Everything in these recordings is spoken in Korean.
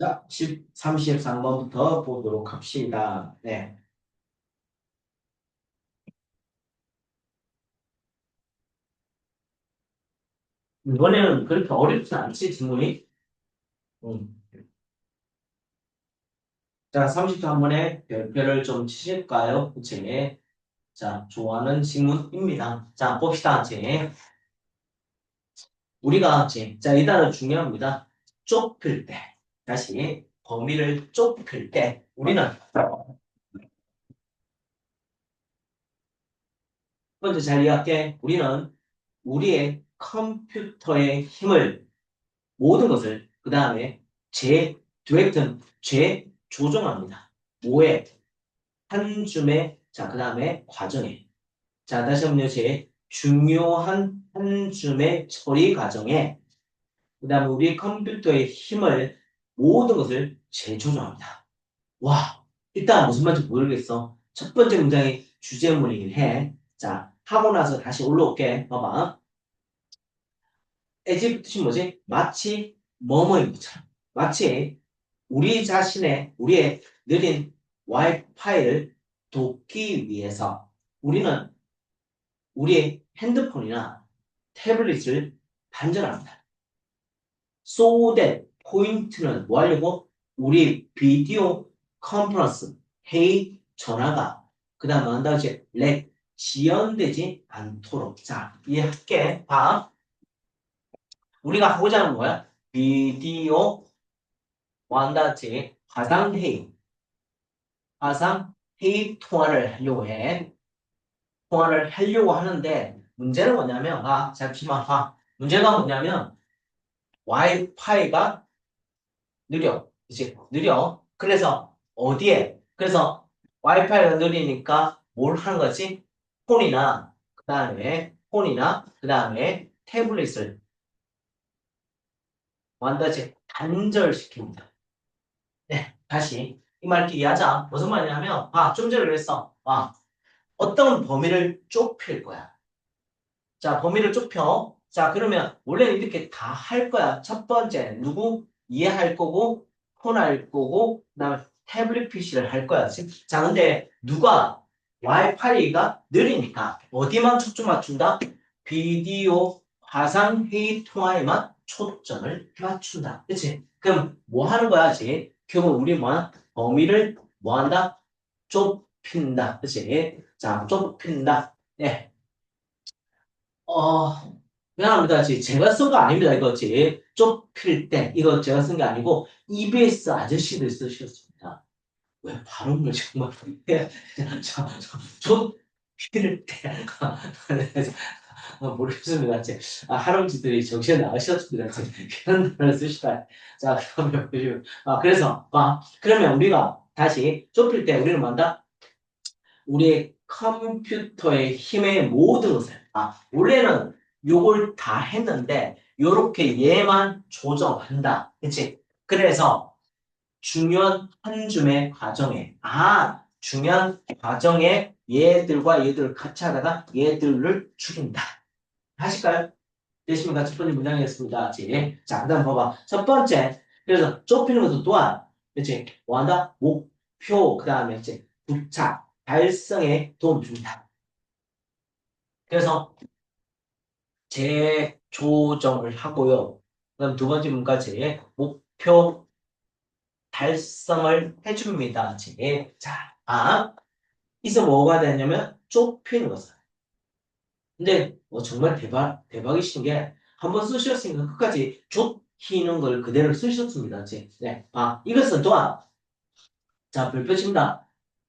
자, 33번부터 보도록 합시다. 네. 이번에는 그렇게 어렵진 않지, 질문이. 음. 자, 33번에 별표를 좀 치실까요? 그치? 자, 좋아하는 질문입니다. 자, 봅시다, 이제. 우리가, 이제, 자, 이 단어 중요합니다. 좁힐 때. 다시, 범위를 좁힐 때, 우리는, 먼저 잘 이해할게. 우리는 우리의 컴퓨터의 힘을 모든 것을 그 다음에 재조정합니다. 뭐에? 한 줌의 자, 그 다음에 과정에. 자, 다시 한번요. 중요한 한 줌의 처리 과정에 그 다음에 우리 컴퓨터의 힘을 모든 것을 재조정합니다. 와, 일단 무슨 말인지 모르겠어. 첫 번째 문장이 주제문이긴 해. 자, 하고 나서 다시 올라올게. 봐봐. as 뜻이 뭐지? 마치 뭐뭐인 것처럼. 마치 우리 자신의 우리의 느린 와이파이를 돕기 위해서 우리는 우리의 핸드폰이나 태블릿을 단전합니다. So that 포인트는 뭐 하려고? 우리 비디오 컨퍼런스 회의 전화가 그 다음 뭐 한다고 했지? 렉 지연되지 않도록. 자, 이해할게. 봐. 우리가 하고자 하는 거야. 비디오 완다지 화상회의, 화상회의 통화를 하려고 해. 통화를 하려고 하는데 문제는 뭐냐면 잠시만 봐. 문제가 뭐냐면 와이파이가 느려. 이제 느려. 그래서 어디에? 그래서 와이파이가 느리니까 뭘 하는 거지? 폰이나 태블릿을 완다지 단절시킵니다. 네, 다시 이 말 이해하자. 무슨 말이냐면, 좀 전에 그랬어. 어떤 범위를 좁힐 거야. 자, 범위를 좁혀. 자, 그러면 원래는 이렇게 다 할 거야. 첫 번째, 누구? 이해할 거고, 폰 할 거고, 그다음에 태블릿 PC를 할 거야. 자, 근데 누가 와이파이가 느리니까 어디만 초점 맞춘다? 비디오 화상 회의 통화에만 초점을 맞춘다. 그치? 그럼 뭐 하는 거야, 지? 결국 우리 뭐야? 범위를 뭐 한다? 좁힌다. 그치? 자, 좁힌다. 네. 어, 미안합니다. 제가 쓴 거 아닙니다. 이거 좁힐 때 이거 제가 쓴 게 아니고 EBS 아저씨들 쓰셨습니다. 왜 발음을 정말 좁힐 때 모르겠습니다. 할아버지들이 정신에 나으셨습니다. 그런 단어를 쓰시다. 자, 그러면 그래서 그러면 우리가 다시 좁힐 때 우리는 뭔다? 우리의 컴퓨터의 힘의 모든 것을 원래는 요걸 다 했는데 요렇게 얘만 조정한다. 그치? 그래서 중요한 한 줌의 과정에 중요한 과정에 얘들과 얘들을 같이 하다가 얘들을 죽인다. 하실까요? 되십니까? 첫 번째 문장이었습니다. 자, 그 다음 봐봐. 첫 번째. 그래서 좁히는 것도 또한, 그치? 뭐 한다? 목표, 그 다음에 이제 부착, 달성에 도움 줍니다. 그래서 재조정을 하고요. 그다음 두 번째 문까지 목표 달성을 해줍니다. 자, 이서 뭐가 되냐면 좁히는 것을. 근데 정말 대박이신 게 한 번 쓰셨으니까 끝까지 좁히는 걸 그대로 쓰셨습니다. 네. 이것은 또한 자, 별표 칩니다.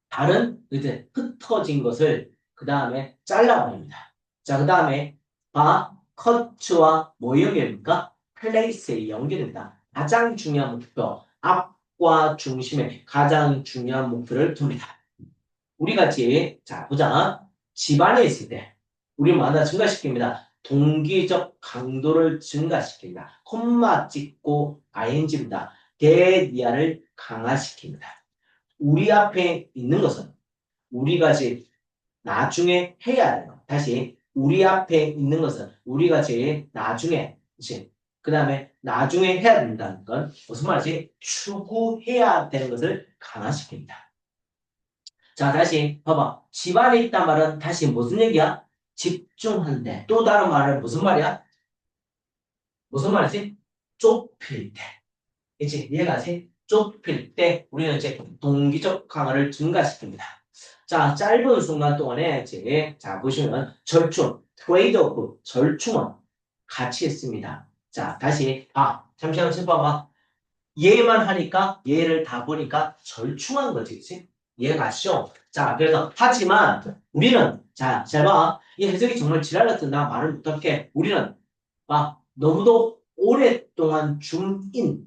다른 이제 흩어진 것을 그 다음에 잘라버립니다. 자, 그 다음에 커트와 뭐 연결입니까? 플레이스에 연결입니다. 가장 중요한 목표, 앞과 중심에 가장 중요한 목표를 둡니다. 우리 같이 자 보자. 집안에 있을 때 우리 뭐 하나 증가시킵니다. 동기적 강도를 증가시킵니다. 콤마 찍고 ing입니다. 대리아를 강화시킵니다. 우리 앞에 있는 것은 우리가 이제 나중에 해야 돼요. 다시 우리 앞에 있는 것은 우리가 제일 나중에 이제 그 다음에 나중에 해야 된다는 건 무슨 말이지? 추구해야 되는 것을 강화시킵니다. 자, 다시 봐봐. 집안에 있단 말은 다시 무슨 얘기야? 집중한대. 또 다른 말은 무슨 말이야? 무슨 말이지? 좁힐 때. 그치? 이해가지? 좁힐 때 우리는 이제 동기적 강화를 증가시킵니다. 자, 짧은 순간 동안에 이제 자 보시면 절충, 트레이드 오프, 절충은 같이 있습니다. 자, 다시 잠시만 봐봐. 얘만 하니까 얘를 다 보니까 절충한 거지, 그치? 이해가시죠? 자, 그래서 하지만 우리는 자, 잘 봐. 이 해석이 정말 지랄 같은 나 말을 못할게. 우리는 너무도 오랫동안 줌인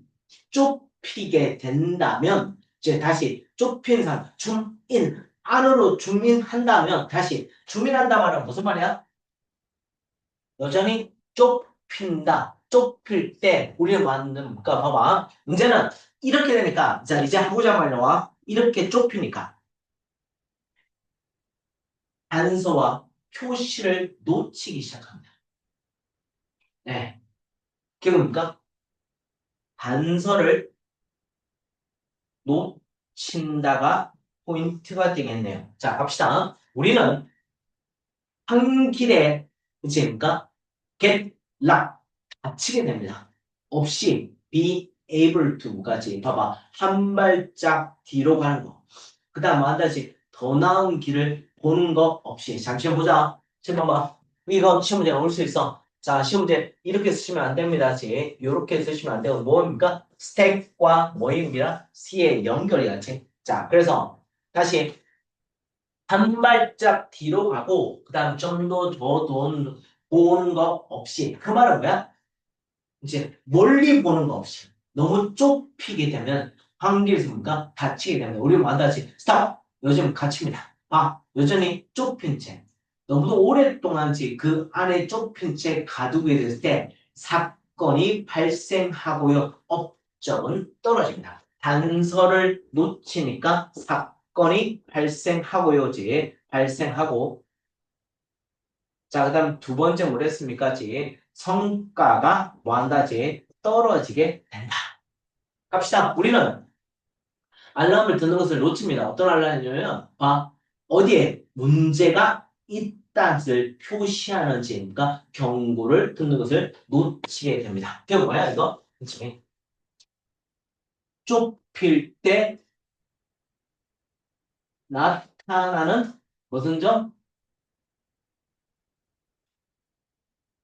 좁히게 된다면 이제 다시 좁힌 사람 줌인 안으로 줌인한다면 다시 줌인한다 말은 무슨 말이야? 여전히 좁힌다. 좁힐 때 우리는 만든 그러니까 봐봐. 문제는 이렇게 되니까 자 이제 하고자 말려와 이렇게 좁히니까 단서와 표시를 놓치기 시작합니다. 네. 그게 뭡니까? 단서를 놓친다가 포인트가 되겠네요. 자, 갑시다. 우리는 한 길에 이제 뭡니까? get, lock 닫히게 됩니다. 없이 be able to까지 봐봐. 한 발짝 뒤로 가는 거. 그 다음 한 달씩 더 나은 길을 보는 거 없이 잠시만 보자. 지금 봐봐. 이거 시험 문제 올 수 있어. 자, 시험 문제 이렇게 쓰시면 안 됩니다. 이렇게 쓰시면 안 되고 뭐입니까? 스택과 뭐입니다? C의 연결이 같이. 자, 그래서 다시 한 발짝 뒤로 가고 그 다음 좀 더 보는 거 없이 그 말은 뭐야? 이제 멀리 보는 거 없이 너무 좁히게 되면 관계성과 닫히게 되면 우리 만다지 스탑 요즘 갇힙니다. 여전히 좁힌 채 너무도 오랫동안 그 안에 좁힌 채 가두게 됐을 때 사건이 발생하고요 업적은 떨어집니다. 단서를 놓치니까 사건이 발생하고요지 발생하고 자, 그 다음 두 번째 뭐랬습니까? 성과가 뭐한다지? 떨어지게 된다. 갑시다. 우리는 알람을 듣는 것을 놓칩니다. 어떤 알람이냐면, 어디에 문제가 있다를 표시하는지, 그러니까 경고를 듣는 것을 놓치게 됩니다. 그게 뭐야, 이거? 그치? 좁힐 때 나타나는 무슨 점?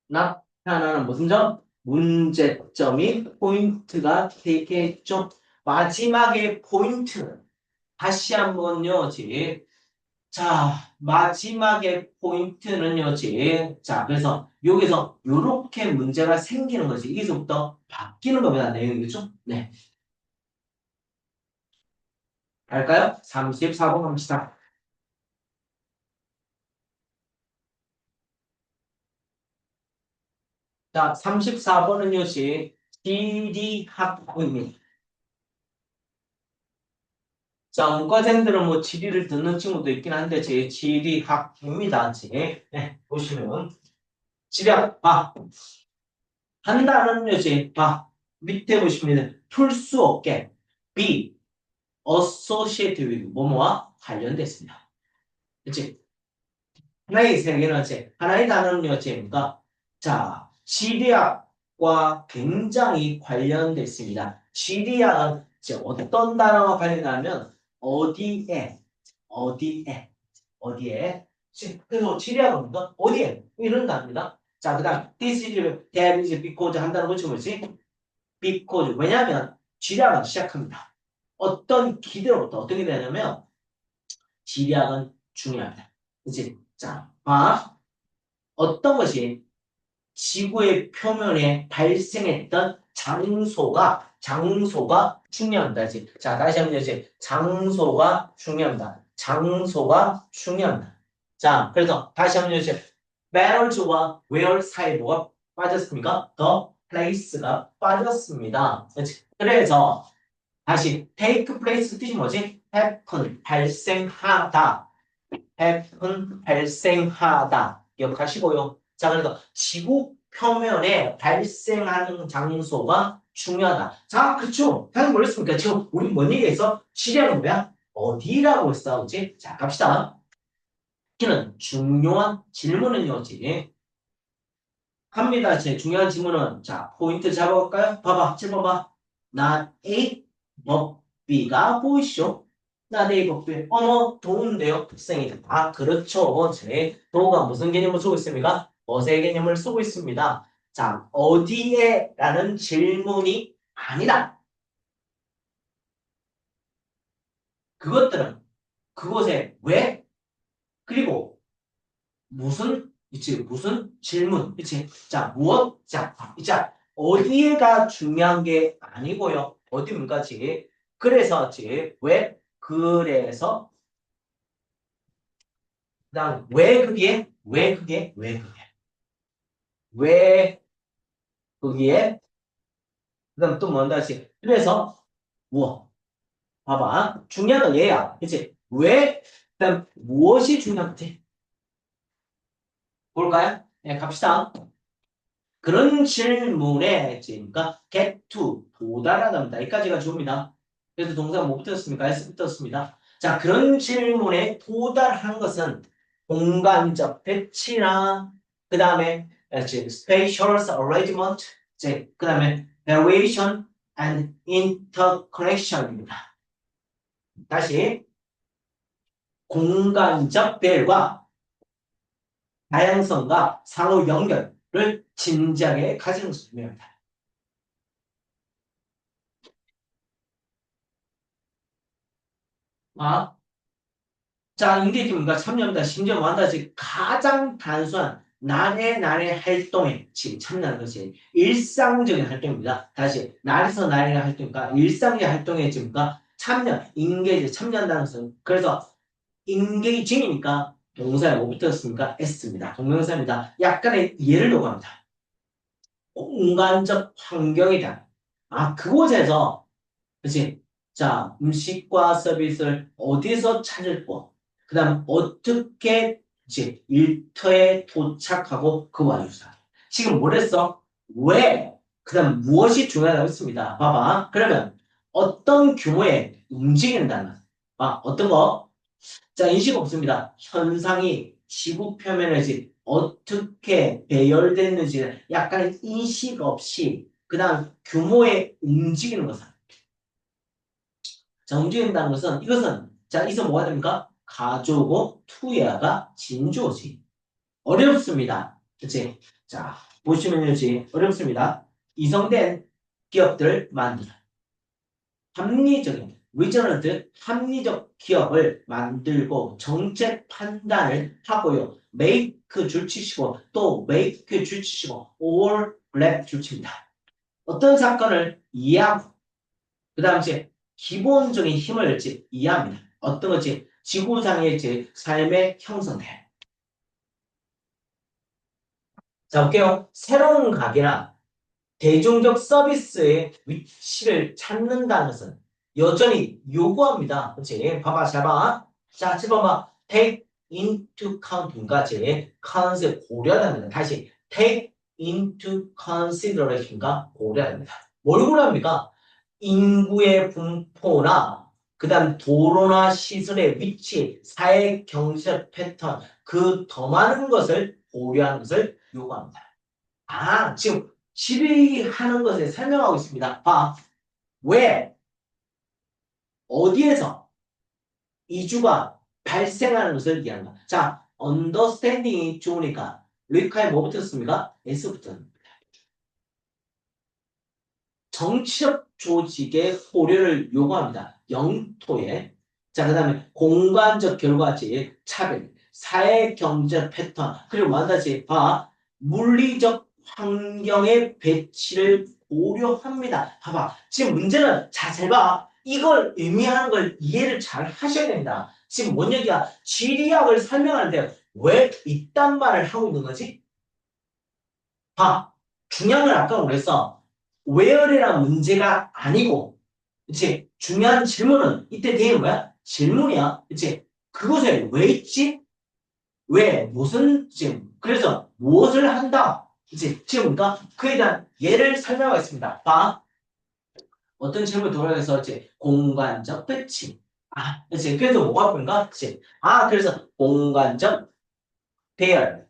나타나는 무슨 점? 문제점이 포인트가 되겠죠. 마지막의 포인트는 다시 한번요. 자, 마지막의 포인트는요. 자, 그래서 여기서 이렇게 문제가 생기는 거지. 여기서부터 바뀌는 겁니다. 내용이 그죠? 네. 갈까요? 34번 갑시다. 자, 34번은요. 지리학부입니다. 자, 문과생들은 뭐 지리를 듣는 친구도 있긴 한데 제 지리학입니다. 네, 보시면 지리학 한다는요. 밑에 보시면 풀 수 없게 be associated with 뭐뭐와 관련됐습니다. 그치? 하나의 세계는 하나의 단어는요. 뭡니까? 자, 지리학과 굉장히 관련됐습니다. 지리학은 어떤 단어와 관련하면 어디에 어디에 어디에 그래서 지리학은 뭔가 어디에 이런 단어입니다. 자, 그 다음 this is that is because 한다는 것이 뭐지? because 왜냐하면 지리학은 시작합니다. 어떤 기대로부터 어떻게 되냐면 지리학은 중요합니다. 그치? 자, 어떤 것이 지구의 표면에 발생했던 장소가 중요합니다. 자, 다시 한번 장소가 중요합니다. 장소가 중요합니다. 자, 그래서 다시 한번 where's와 where 사이에 뭐가 빠졌습니까? the place가 빠졌습니다. 그렇지? 그래서 다시 take place 뜻이 뭐지? happen 발생하다. happen 발생하다. 기억하시고요. 자, 그래서 지구 표면에 발생하는 장소가 중요하다. 자, 그렇죠. 당연히 뭐랬습니까? 지금 우리 뭔 얘기했어? 시리아는 뭐야? 어디라고 했어? 그치? 자, 갑시다. 키는 중요한 질문은요, 지 합니다. 제 중요한 질문은, 자, 포인트 잡아볼까요? 봐봐, 7번 봐. not A, but B가 보이시죠? not A, but B. 어머, 도인데요, 학생이. 아, 그렇죠. 제 도가 무슨 개념을 쓰고 있습니까? 어의 개념을 쓰고 있습니다. 자, 어디에? 라는 질문이 아니다. 그것들은 그곳에 왜? 그리고 무슨 그치 무슨 질문 그치 자 무엇 자 어디에가 중요한 게 아니고요 어디인가지 그래서지 그다음 왜 그게 그다음 또 뭔가지 그래서 무엇 봐봐 중요한 건 얘야 그치 왜 그다음 무엇이 중요한지 볼까요? 네, 갑시다. 그런 질문에 그러니까 get to 도달하답니다. 여기까지가 주어입니다. 그래서 동사가 뭐 붙었습니까? S 붙었습니다. 자, 그런 질문에 도달한 것은 공간적 배치나 그 다음에 spatial arrangement, 그 다음에 variation and interconnection입니다. 다시 공간적 배열과 다양성과 상호 연결을 진지하게 가지는 것을 의미합니다. 아, 자, 인계심과 참여합니다. 심지어 뭐한다? 즉 가장 단순한 날의 활동에 지금 참여하는 것이 일상적인 활동입니다. 다시 날에서 날의 활동이니까 일상의 활동에 지금 참여, 인계지 참여한다는 것은 그래서 인게이징이니까 동사에 뭐 붙었습니까? S입니다. 동명사입니다. 약간의 예를 요구합니다. 공간적 환경이다. 아, 그곳에서 그치? 자, 음식과 서비스를 어디서 찾을 거? 그 다음, 어떻게, 이제, 일터에 도착하고 그와 유사. 지금 뭐랬어? 왜? 그 다음, 무엇이 중요하다고 했습니다. 봐봐. 그러면, 어떤 규모의 움직이는 단어. 아, 어떤 거? 자, 인식 없습니다. 현상이 지구 표면에 어떻게 배열됐는지 약간 인식 없이, 그 다음, 규모의 움직이는 것은 자, 움직인다는 것은 이것은 자, 이서 뭐가 됩니까? 가조고 투야가 진조지. 어렵습니다. 그치? 자, 보시면요, 어렵습니다. 이성된 기업들 만들어. 합리적인, 리저넌트 합리적 기업을 만들고 정책 판단을 하고요. make 줄치시고 또 make 줄치시고 all black 줄칩니다. 어떤 사건을 이해하고 그 다음 이제 기본적인 힘을 이해합니다. 어떤 것이 지구상의 삶의 형성돼. 자, 볼게요. 새로운 가게나 대중적 서비스의 위치를 찾는다는 것은 여전히 요구합니다. 그렇지? 봐봐, 잘 봐. 자, 7번 봐. take into account인가 제 컨셉 고려합니다. 다시 take into consideration가 고려합니다. 뭘 고려합니까? 인구의 분포나 그다음 도로나 시설의 위치, 사회 경제적 패턴 그 더 많은 것을 고려하는 것을 요구합니다. 아, 지금 질의하는 것에 설명하고 있습니다. 봐. 왜? 어디에서 이주가 발생하는 것을 얘기하는 거야. 자, understanding이 좋으니까 리카에 뭐 붙었습니까? S 붙었습니다. 정치적 조직의 고려를 요구합니다. 영토에. 자, 그 다음에 공간적 결과지, 차별, 사회 경제 패턴, 그리고 뭐한다지, 봐. 물리적 환경의 배치를 고려합니다. 봐봐. 지금 문제는, 자, 잘 봐. 이걸 의미하는 걸 이해를 잘 하셔야 됩니다. 지금 뭔 얘기야? 지리학을 설명하는데 왜 이딴 말을 하고 있는 거지? 봐. 중요한 건 아까 그랬어. where이란 문제가 아니고, 그치? 중요한 질문은 이때 뒤에 뭐야? 질문이야. 그치? 그곳에 왜 있지? 왜? 무슨, 지금, 그래서 무엇을 한다? 이제 지금 그러니까 그에 대한 예를 설명하겠습니다. 봐. 어떤 질문을 돌아가서 이제 공간적 배치. 이제 그래서 뭐가 보인가? 이제 그래서 공간적 배열,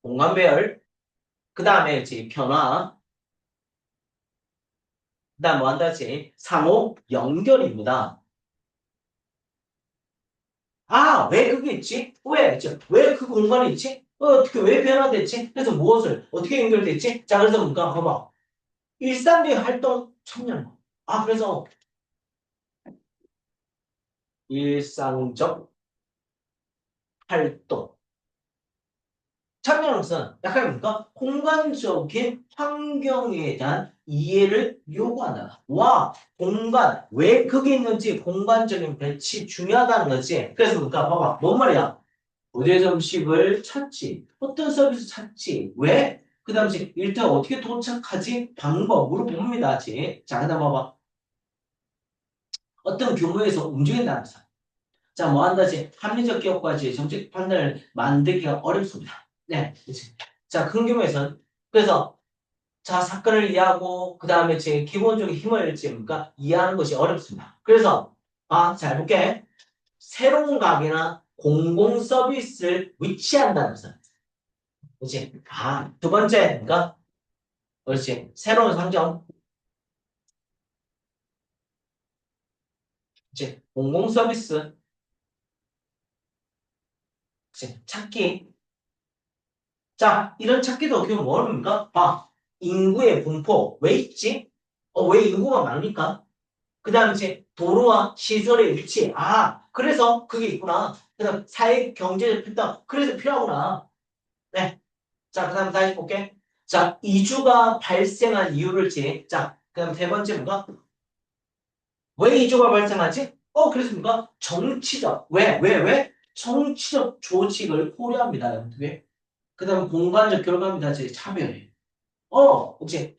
공간 배열. 그 다음에 이제 변화. 그 다음 뭐 한다지? 상호 연결입니다. 왜 그게 있지? 왜 그 공간이 있지? 어떻게 왜 변화됐지? 그래서 무엇을 어떻게 연결됐지? 자, 그래서 뭔가 봐봐. 일상의 활동 참여. 그래서 일상적 활동. 참여하는 것은 약간 뭔가 공간적인 환경에 대한 이해를 요구한다. 공간, 왜 그게 있는지 공간적인 배치 중요하다는 거지. 그래서 그러니까 봐봐. 뭔 말이야? 부대점식을 찾지. 어떤 서비스 찾지. 왜? 그 다음에 일단 어떻게 도착하지? 방법 물어봅니다. 자, 그 다음 봐봐. 어떤 규모에서 움직인다면서. 자, 뭐 한다지? 합리적 기업까지 정책 판단을 만들기가 어렵습니다. 네, 그치. 자, 큰 규모에서는. 그래서, 자, 사건을 이해하고, 그 다음에 제 기본적인 힘을 그러니까 이해하는 것이 어렵습니다. 그래서, 잘 볼게. 새로운 가게나 공공 서비스를 위치한다면서. 그치. 두 번째, 그러니까, 그렇지. 새로운 상점. 그치. 공공 서비스. 그치. 찾기. 자, 이런 찾기도 어떻게 보면 뭐입니까? 인구의 분포. 왜 있지? 왜 인구가 많으니까? 그 다음에 이제 도로와 시설의 위치. 그래서 그게 있구나. 그 다음 사회 경제적 필터. 그래서 필요하구나. 네. 자, 그 다음 다시 볼게. 자, 이주가 발생한 이유를 자, 그 다음 세 번째 뭔가? 왜 이주가 발생하지? 그렇습니까? 정치적. 왜? 정치적 조직을 고려합니다. 여러분들. 그 다음 공간적 결과입니다. 제 차별이. 이제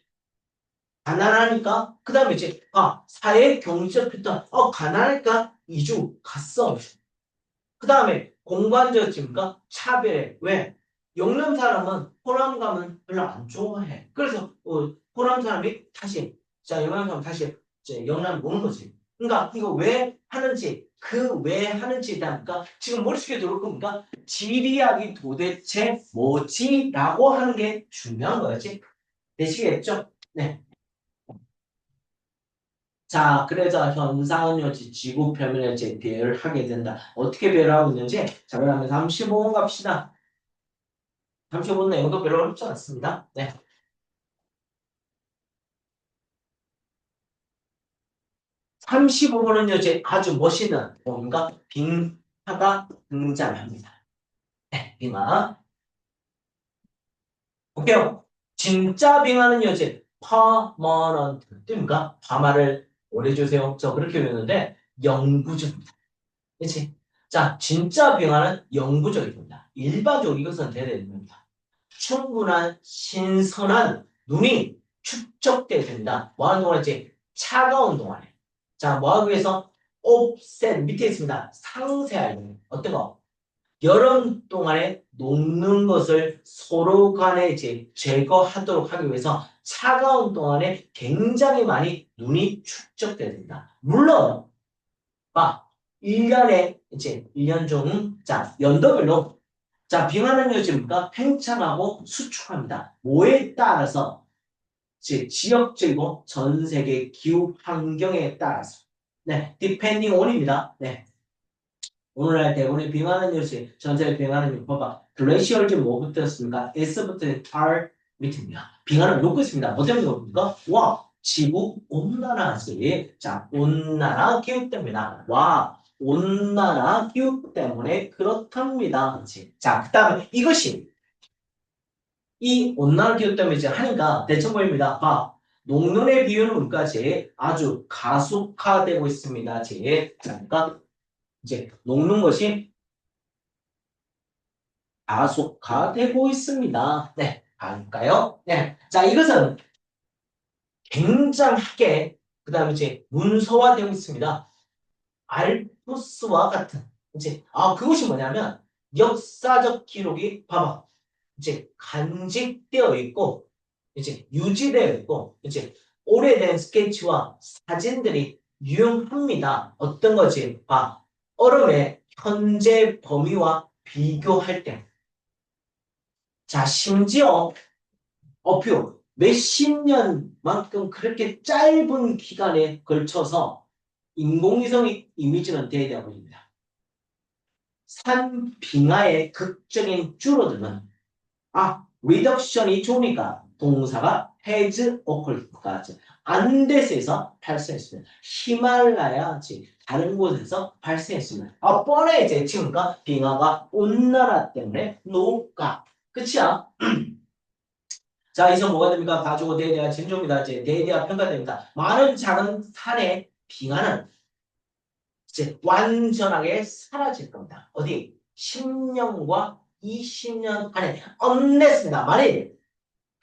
가난하니까 그 다음에 이제 사회 경제적 필터. 가난하니까 이주 갔어. 그 다음에 공간적 증가 차별해. 왜? 영남 사람은 호남 가면 별로 안 좋아해. 그래서 호남 사람이 다시 영남 사람 다시 이제 영남 오는 거지. 그러니까 이거 왜 하는지 그 왜 하는지에 대한 그러니까 지금 머릿속에 들어올 겁니까? 지리학이 도대체 뭐지?라고 하는 게 중요한 거였지. 되시겠죠? 네. 자, 그래서 현상은 역시 지구 표면에 배열을 하게 된다. 어떻게 배열을 하고 있는지 자, 그러면 35번 갑시다. 35번 내용도 별로 어렵지 않습니다. 네. 35번은요, 이제 아주 멋있는 뭔가 빙하가 등장합니다. 네, 빙하. 볼게요. 진짜 빙하는요, 이제 퍼머넌트. 뭡니까? 파마를 오래 주세요. 저 그렇게 외우는데 영구적입니다. 그렇지? 자, 진짜 빙하는 영구적입니다. 일반적으로 이것은 대대입니다. 충분한 신선한 눈이 축적돼야 됩니다. 뭐하는 동안에 이제 차가운 동안에. 자, 뭐하기 위해서? 옵셋 밑에 있습니다. 상세하게. 어떤 거? 여름 동안에 녹는 것을 서로 간에 이제 제거하도록 하기 위해서 차가운 동안에 굉장히 많이 눈이 축적돼야 됩니다. 물론, 아, 1년에 이제 1년 중, 자, 연도별로 자, 빙하는 요즘과 팽창하고 수축합니다. 뭐에 따라서? 지역적이고 전 세계 기후 환경에 따라서. 네, depending on입니다. 네. 오늘날 대부분의 빙하는 요새 전 세계 빙하는 요 봐봐. 글래시얼즈 뭐부터였습니까? S부터 R 밑입니다. 빙하는 녹고 있습니다. 뭐 때문에 그럽니까? 지구 온난화지. 자, 온난화 기후 때문이다. 온난화 기후 때문에 그렇답니다. 그렇지? 자, 그 다음에 이것이 이 온난화 기후 때문에 이제 하니까 대청보입니다. 녹는의 비율은 물까지 아주 가속화되고 있습니다. 그러니까 이제 녹는 것이 가속화되고 있습니다. 네, 갈까요? 네, 자 이것은 굉장하게 그 다음에 이제 문서화되고 있습니다. 알프스와 같은 이제 그것이 뭐냐면 역사적 기록이 봐봐. 이제 간직되어 있고 이제 유지되어 있고 이제 오래된 스케치와 사진들이 유용합니다. 어떤 거지? 얼음의 현재 범위와 비교할 때. 자, 심지어 어뷰 몇십 년만큼 그렇게 짧은 기간에 걸쳐서 인공위성 이미지는 대대가 보입니다. 산 빙하의 극적인 줄어들면 리덕션이 좋으니까 동사가 has occurred까지 안데스에서 발생했습니다. 히말라야 다른 곳에서 발생했습니다. 뻔해 이제 지금까 빙하가 온난화 때문에 녹아. 그치야? 자, 이제 뭐가 됩니까? 가지고 대대가 진조입니다. 이제 대대가 평가됩니다. 많은 작은 산의 빙하는 이제 완전하게 사라질 겁니다. 어디? 10년과 20년 안에 언냈습니다. 만일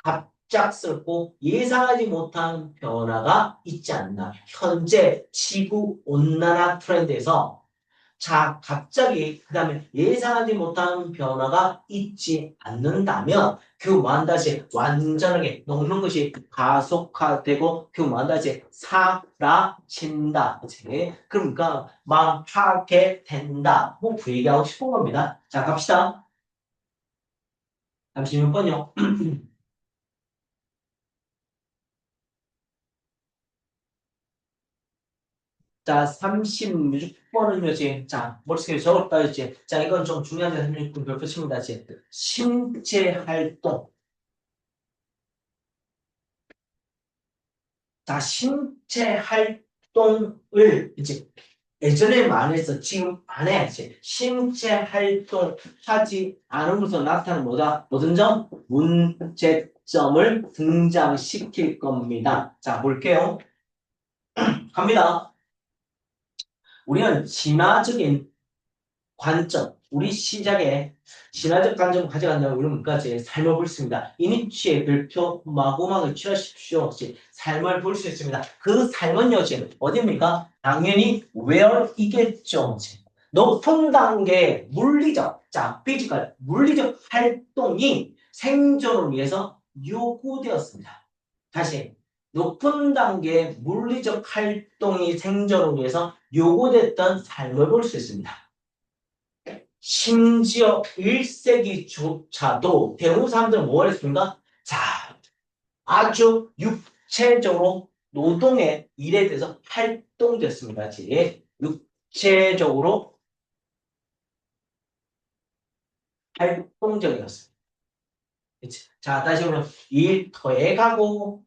갑작스럽고 예상하지 못한 변화가 있지 않나. 현재 지구 온난화 트렌드에서 자, 갑자기 그 다음에 예상하지 못한 변화가 있지 않는다면 뭐한다지 완전하게 녹는 것이 가속화되고 뭐한다지 사라진다. 그러니까 망하게 된다. 그 얘기하고 싶은 겁니다. 자, 갑시다. 36번요. 자, 36번은요, 이제, 자, 머릿속에 적었다, 이제. 자, 이건 좀 중요한데, 36번 별표 칩니다, 이제. 신체 활동. 자, 신체 활동을, 이제, 예전에 말해서 지금 안 해야지. 신체 활동 하지 않으면서 나타나는 뭐다? 모든 점, 문제점을 등장시킬 겁니다. 자, 볼게요. 갑니다. 우리는 진화적인 관점, 우리 시작에 진화적 관점을 가져간다면 우리는 뭐까지 삶을 볼 수 있습니다. 이니치의 별표 마구마구 취하십시오. 삶을 볼 수 있습니다. 그 삶은요, 지금 어디입니까? 당연히 where이겠죠. 높은 단계 물리적, 자, 피지컬, 물리적 활동이 생존을 위해서 요구되었습니다. 다시 높은 단계 물리적 활동이 생존을 위해서 요구됐던 삶을 볼 수 있습니다. 심지어 1세기조차도 대부분 사람들은 뭘 했습니까? 자, 아주 육체적으로 노동의 일에 대해서 활동됐습니다. 육체적으로 활동적이었습니다. 그치? 자, 다시 보면 일터에 가고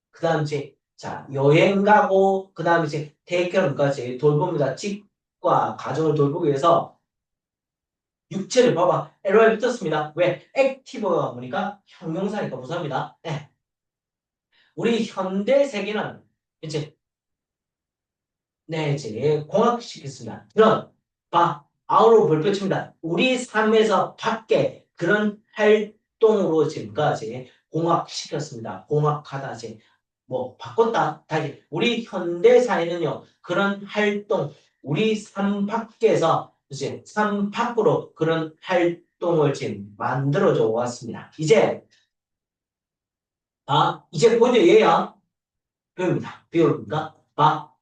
그 다음 이제 자 여행 가고 그 다음에 이제 테이크케어까지 돌봅니다. 집과 가정을 돌보기 위해서 육체를 봐봐. LO에 붙었습니다. 왜? 액티브가 보니까 형용사니까 부사입니다. 네. 우리 현대 세계는 이제 네 이제 공학시켰습니다. 그런 아우로 볼펼칩니다. 우리 삶에서 밖에 그런 활동으로 지금까지 공학시켰습니다. 공학하다 이제 바꿨다. 다시 우리 현대 사회는요 그런 활동 우리 삶 밖에서 이제 삶 밖으로 그런 활동을 지금 만들어져 왔습니다. 이제 보죠 얘야 배웁니다. 배웁니까?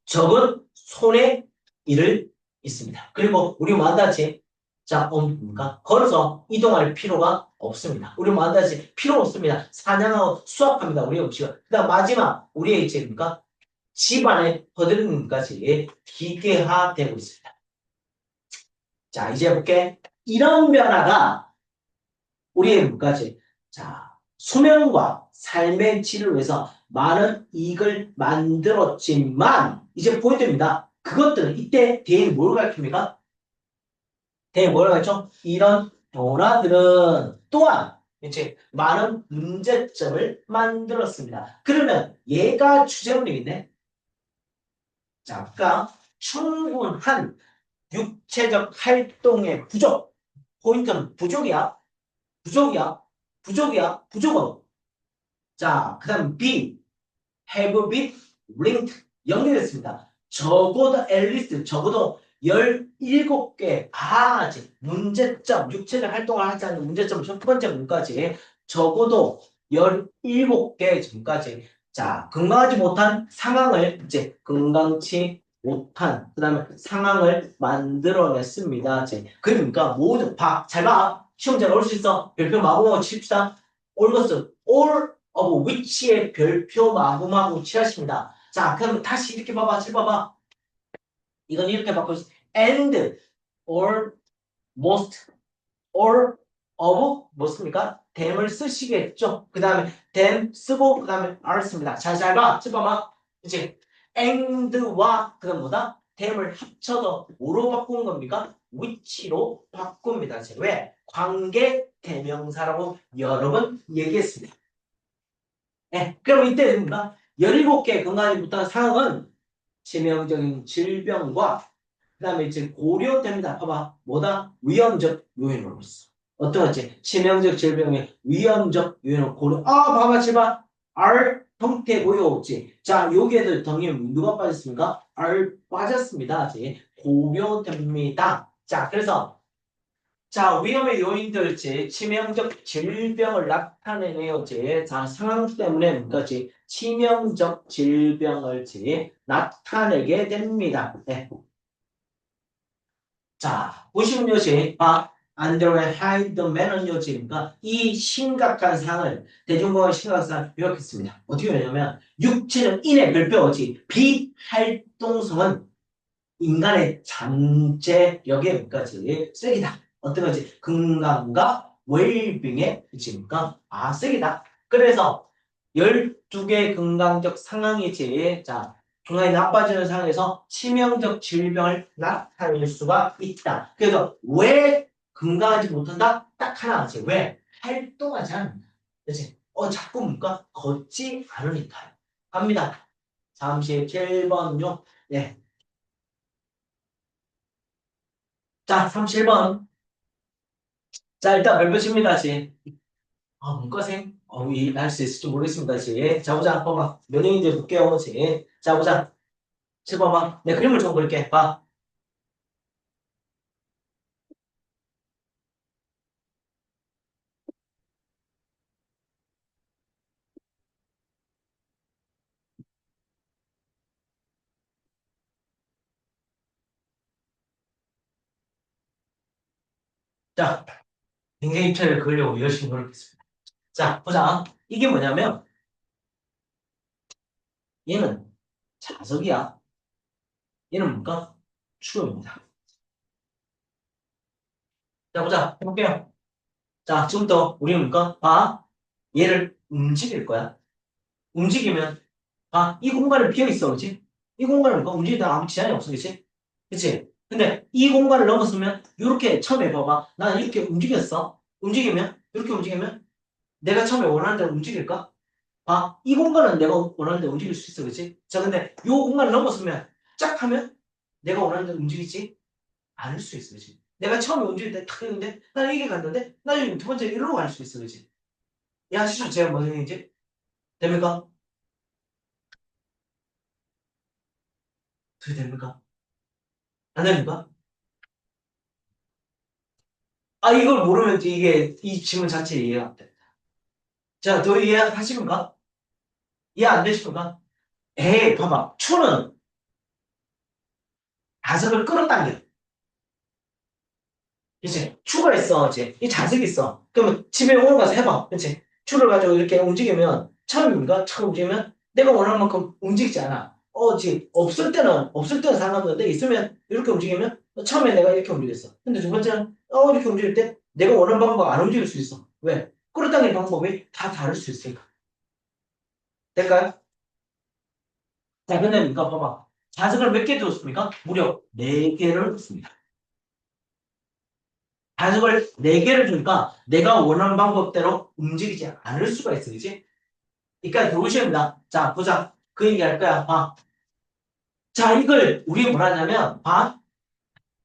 적은 손에 일을 있습니다. 그리고 우리 만다지 자, 뭡니까? 걸어서 이동할 필요가 없습니다. 우리 만다지 필요 없습니다. 사냥하고 수확합니다. 우리 음식을. 그 다음 마지막 우리의 이제입니까? 집안에 퍼드는 것까지 기계화되고 있습니다. 자, 이제 볼게. 이런 변화가 우리의 뭐까지? 자, 수명과 삶의 질을 위해서 많은 이익을 만들었지만 이제 포인트입니다. 그것들은 이때 대에 뭘 가르칩니까? 대에 뭘 가르쳐? 이런 변화들은 또한 이제 많은 문제점을 만들었습니다. 그러면 얘가 주제문이겠네. 자, 아까 충분한 육체적 활동의 부족. 포인트는 부족이야. 부족이야. 부족이야. 부족은. 자, 그 다음 B. have been linked. 연결됐습니다. 적어도 at least 적어도 17개 이제 문제점, 육체적 활동을 하지 않는 문제점 첫 번째 문까지 적어도 17개 점까지 자, 건강하지 못한 상황을 이제 건강치 못한 그다음에 상황을 만들어냈습니다. 이제 그러니까 모두 잘 봐. 시험 잘 올 수 있어. 별표 마구마구 칩시다. 올 것은 all of which의 별표 마구마구 칠하십니다. 자, 그럼 다시 이렇게 봐봐. 잘 봐봐. 이건 이렇게 바꿔 있어. and or most or of 뭐습니까? then을 쓰시겠죠. 그 다음에 then 쓰고 그 다음에 are 씁니다. 잘 봐. 잘 봐봐. 이제 and와 그 다음 뭐다? then을 합쳐서 뭐로 바꾼 겁니까? which로 바꿉니다. 왜? 관계 대명사라고 여러 번 얘기했습니다. 네, 그럼 이때 됩니다. 17개 건강하지 못한 상황은 치명적인 질병과 그 다음에 이제 고려됩니다. 봐봐. 뭐다? 위험적 요인으로서. 어떤 거지? 치명적 질병의 위험적 요인을 고려. 봐봐. 제발. R 형태 고려없지. 자, 여기에도 당연히 누가 빠졌습니까? R 빠졌습니다. 이제 고려됩니다. 자, 그래서 자, 위험의 요인들지, 치명적 질병을 나타내네요지. 자, 상황 때문에 뭐지? 치명적 질병을지 나타내게 됩니다. 네. 자, 보시면 요지, underway hide the man은 요지니까 이 심각한 상을, 대중공의 심각한 상을 요약했습니다. 어떻게 되냐면, 육체적 인의 별표지, 비활동성은 인간의 잠재력에 뭐까지 쓰레기다. 어떤 거지? 건강과 웰빙에 그치니까 쓰레기다. 그래서 12개 건강적 상황이지. 자, 건강이 나빠지는 상황에서 치명적 질병을 나타낼 수가 있다. 그래서 왜 건강하지 못한다? 딱 하나지. 왜? 활동하지 않는다. 그치? 자꾸 뭔가 걷지 않으니까요. 갑니다. 37번요. 네. 자, 37번. 자, 일단 별표칩니다, 지. 문과생? 할수 있을지 모르겠습니다, 지. 자, 보자. 봐봐. 몇 년인지 볼게요, 지. 자, 보자. 7번 봐. 내 그림을 좀 그릴게. 봐. 자, 굉장히 입체를 그리려고 열심히 노력했습니다. 자, 보자. 이게 뭐냐면, 얘는 자석이야. 얘는 뭔가 추억입니다. 자, 보자. 해볼게요. 자, 지금부터 우리는 뭔가, 얘를 움직일 거야. 움직이면, 이 공간은 비어있어, 그치? 이 공간은 뭔가 움직이다 아무 지장이 없어, 그치? 그치? 근데 이 공간을 넘었으면, 이렇게 처음에 봐봐. 나는 이렇게 움직였어. 움직이면, 이렇게 움직이면, 내가 처음에 원하는 대로 움직일까? 이 공간은 내가 원하는 대로 움직일 수 있어, 그치? 자, 근데 이 공간을 넘었으면, 짝 하면, 내가 원하는 대로 움직이지? 않을 수 있어, 그치? 내가 처음에 움직일 때 탁 했는데, 나는 이게 갔는데, 나는 두 번째 이리로 갈 수 있어, 그치? 야, 시죠 제가 무슨 얘기지? 됩니까? 어떻게 됩니까? 안 됩니까? 이걸 모르면 이게, 이 질문 자체 이해가 안 돼. 자, 더 이해하십니까? 이해 안 되십니까? 봐봐. 추는 자석을 끌어당겨. 그치? 추가 있어, 이제. 이 자석이 있어. 그러면 집에 오늘 가서 해봐. 그치? 추를 가지고 이렇게 움직이면, 처음인가? 처음 움직이면 내가 원하는 만큼 움직이지 않아. 없을 때는 상관없는데, 있으면 이렇게 움직이면, 처음에 내가 이렇게 움직였어. 근데 두 번째는, 이렇게 움직일 때 내가 원하는 방법 안 움직일 수 있어. 왜? 끌어당기는 방법이 다 다를 수 있으니까. 될까요? 자, 근데 이거 봐봐. 자석을 몇 개 뒀습니까? 무려 4개를 뒀습니다. 자석을 4개를 주니까 내가 원하는 방법대로 움직이지 않을 수가 있어, 그지? 그러니까 들어오십니다. 자, 보자. 그 얘기 할 거야. 자, 이걸 우리 뭐라 하냐면,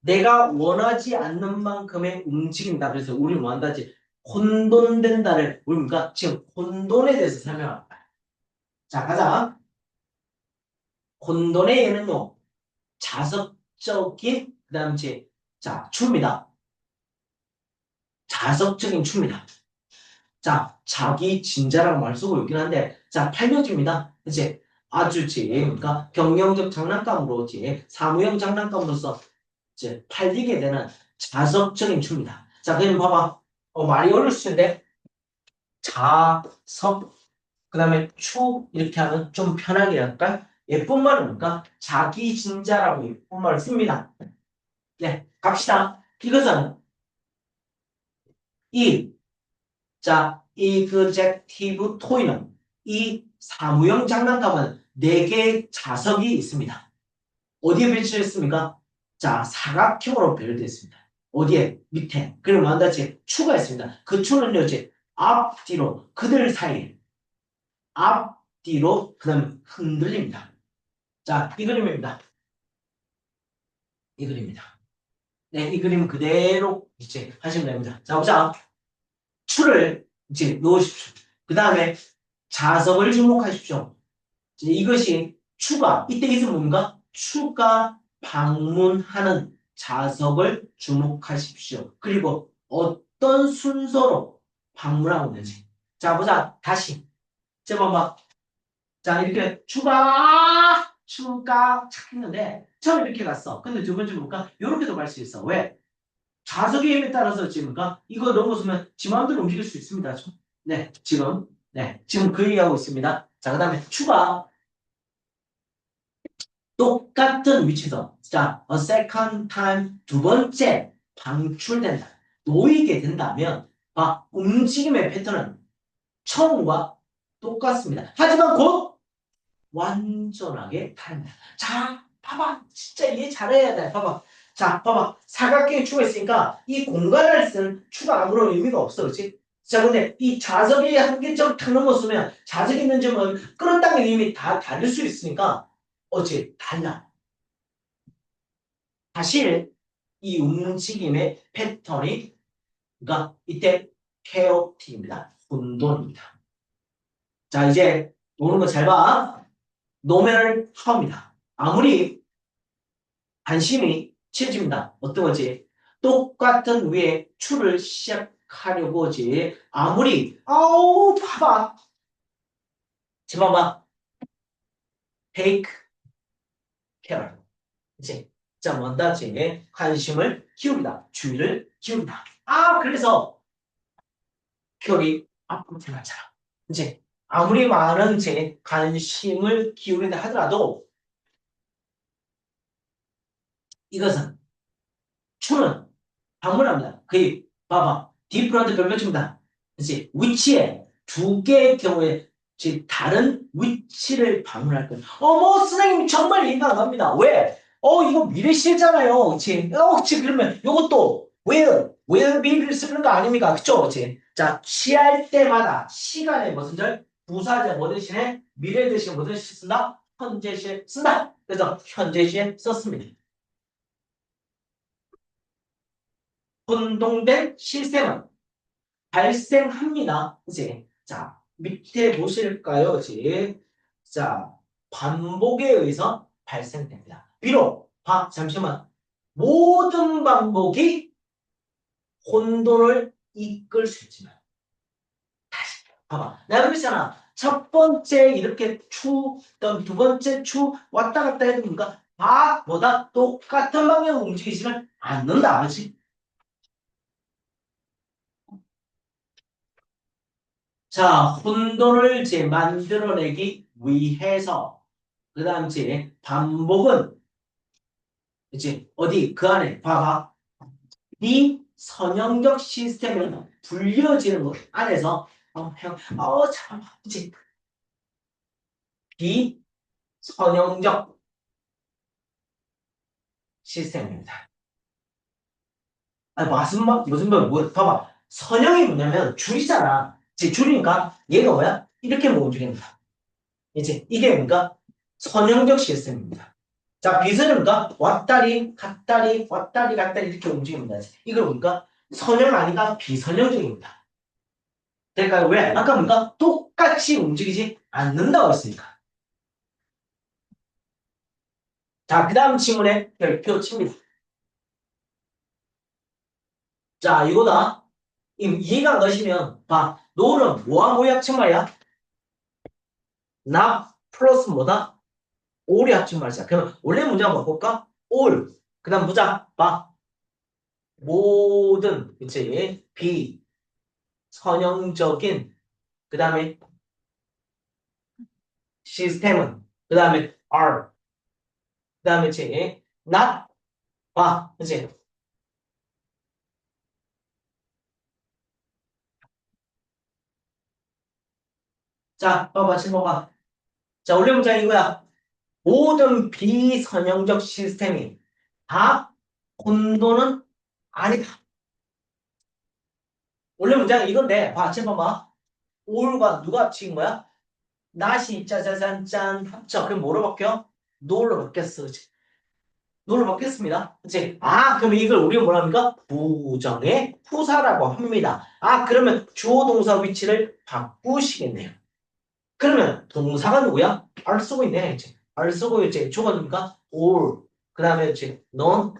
내가 원하지 않는 만큼의 움직인다. 그래서 우리 뭐 한다지? 혼돈된다를, 우리가 지금 혼돈에 대해서 설명할 거야. 자, 가자. 혼돈의 얘는요, 자석적인 그 다음 이제, 자, 추입니다. 자석적인 추입니다. 자, 자기 진자라고 말 쓰고 있긴 한데, 자, 팔려집니다. 이제 아주 그러니까 경영적 장난감으로 사무용 장난감으로서 이제 팔리게 되는 자석적인 추입니다. 자, 그럼 봐봐. 말이 어려울 수 있는데, 자석, 그 다음에 추, 이렇게 하면 좀 편하게 할까? 예쁜 말은 뭘까? 자기 진자라고 예쁜 말을 씁니다. 네, 갑시다. 이것은 이, 자, executive toy는 이 사무용 장난감은 4개의 자석이 있습니다. 어디에 배치했습니까? 자, 사각형으로 배열되어 있습니다. 어디에? 밑에. 그리고 만다치 추가 있습니다. 그 추는요, 이제 앞뒤로 그들 사이에 앞뒤로 그다음 흔들립니다. 자, 이 그림입니다. 이 그림입니다. 네, 이 그림 그대로 이제 하시면 됩니다. 자, 보자. 추를 이제 넣으십시오. 그 다음에 자석을 주목하십시오. 이제 이것이 추가, 이때 있으면 뭡니까? 추가 방문하는 자석을 주목하십시오. 그리고 어떤 순서로 방문하고 있는지. 자, 보자. 다시. 자, 봐봐. 자, 이렇게 추가 착 했는데, 처음 이렇게 갔어. 근데 두 번째 볼까? 이렇게도 갈 수 있어. 왜? 좌석의 힘에 따라서 지금까 이거 넘어서면 지 마음대로 움직일 수 있습니다. 네, 지금 그 얘기하고 있습니다. 자, 그 다음에 추가 똑같은 위치에서 자, a second time 두 번째 방출된다. 놓이게 된다면 움직임의 패턴은 처음과 똑같습니다. 하지만 곧 완전하게 다릅니다. 자, 봐봐. 진짜 이해 잘해야 돼. 봐봐. 자, 봐봐. 사각형의 추가 있으니까 이 공간을 쓴 추가 아무런 의미가 없어. 그렇지? 자, 근데 이 자석이 한계점 탁 넘었으면 자석 있는 점은 끌었다는 의미 다 다를 수 있으니까 어째 달라. 사실 이 움직임의 패턴이 그러니까 이때 케오틱입니다. 혼돈입니다. 자, 이제 오는 거 잘 봐. 노면을 하옵니다. 아무리 관심이 치집니다. 어떤 거지? 똑같은 위에 추를 시작하려고 하지. 아무리 아우 봐봐. 지금 봐봐. take care. 이제 자 뭔다지 관심을 기울이다. 주의를 기울이다. 그래서 결이 앞으로 들어가잖아. 이제 아무리 많은 제 관심을 기울인다 하더라도 이것은 추는 방문합니다. 거의 봐봐. 디프런트 별표입니다. 그렇지? 위치에 두 개의 경우에 즉 다른 위치를 방문할 거예요. 어머 선생님 정말 이해가 안 갑니다. 왜? 이거 미래시잖아요. 그렇지? 그렇지 그러면 이것도 will be를 쓰는 거 아닙니까? 그쵸? 그렇지? 자 취할 때마다 시간에 무슨 절 부사제 뭐 대신에 미래 대신 뭐 대신 쓴다? 현재 시에 쓴다. 그래서 현재 시에 썼습니다. 혼동된 시스템은 발생합니다. 이제 자 밑에 보실까요? 이제 자 반복에 의해서 발생됩니다. 비록 잠시만 모든 반복이 혼돈을 이끌 수 있지만 다시 봐봐 내가 그랬잖아. 첫 번째 이렇게 그다음 두 번째 왔다 갔다 해도 뭔가 다 뭐다 똑같은 방향으로 움직이지는 않는다. 그렇지? 자, 혼돈을 이제 만들어내기 위해서 그 다음 이제 반복은 이제 어디 그 안에 봐봐 비선형적 시스템을 불려지는 것 안에서 참 이제 비선형적 시스템입니다. 무슨 말 뭐 봐봐 선형이 뭐냐면 줄이잖아. 이제 줄이니까 얘가 뭐야? 이렇게 뭐 움직이는 거야. 이제 이게 뭔가 선형적 시스템입니다. 자, 비선형과 왔다리 갔다리 왔다리 갔다리 이렇게 움직입니다. 이걸 보니까 선형 아니가 비선형적입니다. 그러니까 왜? 아까 보니까 똑같이 움직이지 않는다고 했으니까. 자, 그 다음 질문에 별표 칩니다. 자, 이거다. 이해가 안 가시면 봐. 노는 뭐와 뭐의 합친말이야? 나 플러스 뭐다? 올이 합친말이야. 그럼 원래 문제 한번 바꿀까? 올. 그 다음 보자. 봐. 모든, 그치? 비선형적인, 그 다음에 시스템은, 그 다음에 are, 그 다음에 그치? not, 봐. 그치? 자, 봐봐. 질문 봐. 자, 원래 문장 이거야. 모든 비선형적 시스템이 다 혼돈은 아니다. 원래 문장이 이건데, 봐, 지금 봐봐. all과 누가 합친 거야? not이 짜자잔짠 합쳐. 그럼 뭐로 바뀌어? no로 바뀌었어. 그치? no로 바뀌었습니다. 그치? 아, 그럼 이걸 우리가 뭐라 합니까? 부정의 후사라고 합니다. 아, 그러면 주어 동사 위치를 바꾸시겠네요. 그러면 동사가 누구야? R 쓰고 있네. 이제. R 쓰고 이제 주어가 누굽니까? all. 그 다음에 이제 non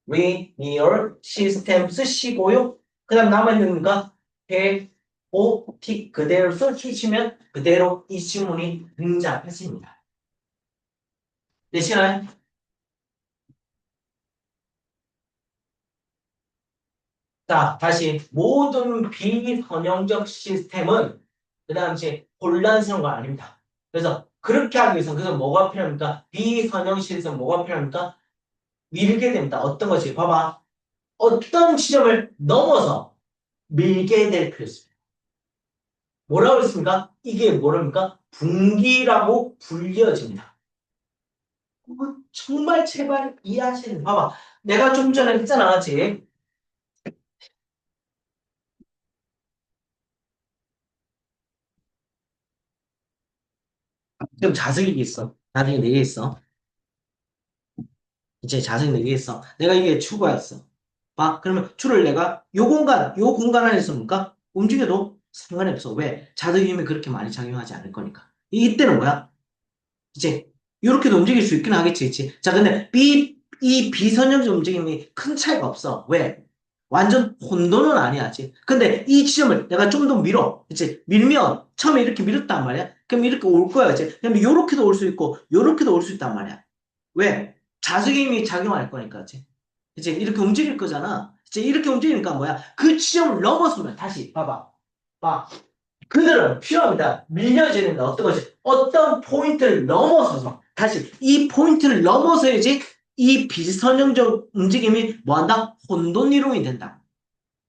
linear system 쓰시고요. 그 다음 남아있는 거가 해, 오, 티 그대로 써주시면 그대로 이 지문이 등장했습니다. 되시나요? 자, 다시 모든 비선형적 시스템은 그 다음 이제 혼란스러운 거 아닙니다. 그래서 그렇게 하기 위해서 그래서 뭐가 필요합니까? 비선형 시스템 뭐가 필요합니까? 밀게 됩니다. 어떤 것이? 봐봐. 어떤 지점을 넘어서 밀게 될 필요 있습니다. 뭐라고 했습니까? 이게 뭐랍니까? 분기라고 불려집니다. 정말 제발 이해하시는. 봐봐. 내가 좀 전에 했잖아. 지 지금 자석이 있어. 자석이 4개 있어. 이제 자석이 4개 있어. 내가 이게 추가였어. 봐. 그러면 추를 내가 요 공간 안에 있습니까? 움직여도 상관이 없어. 왜? 자석의 힘이 그렇게 많이 작용하지 않을 거니까. 이때는 뭐야? 이제 이렇게도 움직일 수 있긴 하겠지, 그치? 자, 근데 이 비선형적 움직임이 큰 차이가 없어. 왜? 완전 혼돈은 아니야지. 근데 이 지점을 내가 좀 더 밀어. 그치? 밀면 처음에 이렇게 밀었단 말이야. 그럼 이렇게 올 거야, 이제. 그럼 요렇게도 올 수 있고 요렇게도 올 수 있단 말이야. 왜? 자석의 힘이 작용할 거니까, 그치? 이제 이렇게 움직일 거잖아. 이제 이렇게 움직이니까 뭐야? 그 지점을 넘어서면 다시 봐봐. 봐. 그들은 필요합니다. 밀려지는 어떤 것이 어떤 포인트를 넘어서서 다시 이 포인트를 넘어서야지 이 비선형적 움직임이 뭐한다? 혼돈 이동이 된다.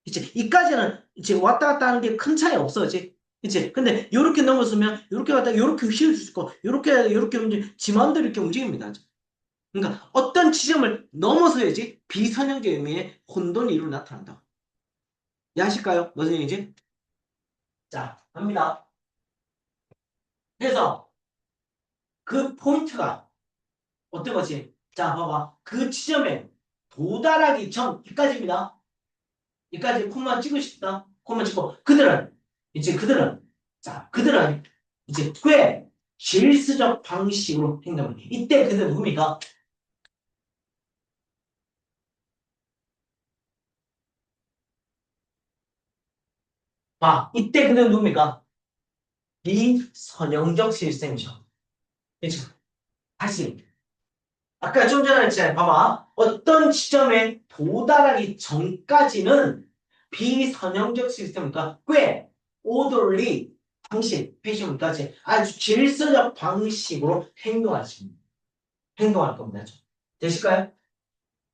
이제 이까지는 이제 왔다 갔다 하는 게 큰 차이 없어, 이제. 그치? 근데 요렇게 넘어서면 요렇게 갔다 요렇게 휘울 수 있고 요렇게 지 마음대로 이렇게 움직입니다. 그러니까 어떤 지점을 넘어서야지 비선형적 의미의 혼돈이 이루 나타난다. 이해하실까요? 무슨 얘기지? 자, 갑니다. 그래서 그 포인트가 어떤 거지? 자, 봐봐. 그 지점에 도달하기 전, 이까지입니다. 이까지 콤만 찍고 싶다. 콤만 찍고. 그들은, 이제 꽤 실수적 방식으로 행동을 해. 이때 그들은 누굽니까? 봐. 이때 그들은 누굽니까? 비선형적 시스템이죠. 그렇죠? 다시. 아까 좀 전에 했잖아요. 봐봐. 어떤 지점에 도달하기 전까지는 비선형적 시스템과 꽤 오돌리 방식, 패션까지 아주 질서적 방식으로 행동할 겁니다. 되실까요?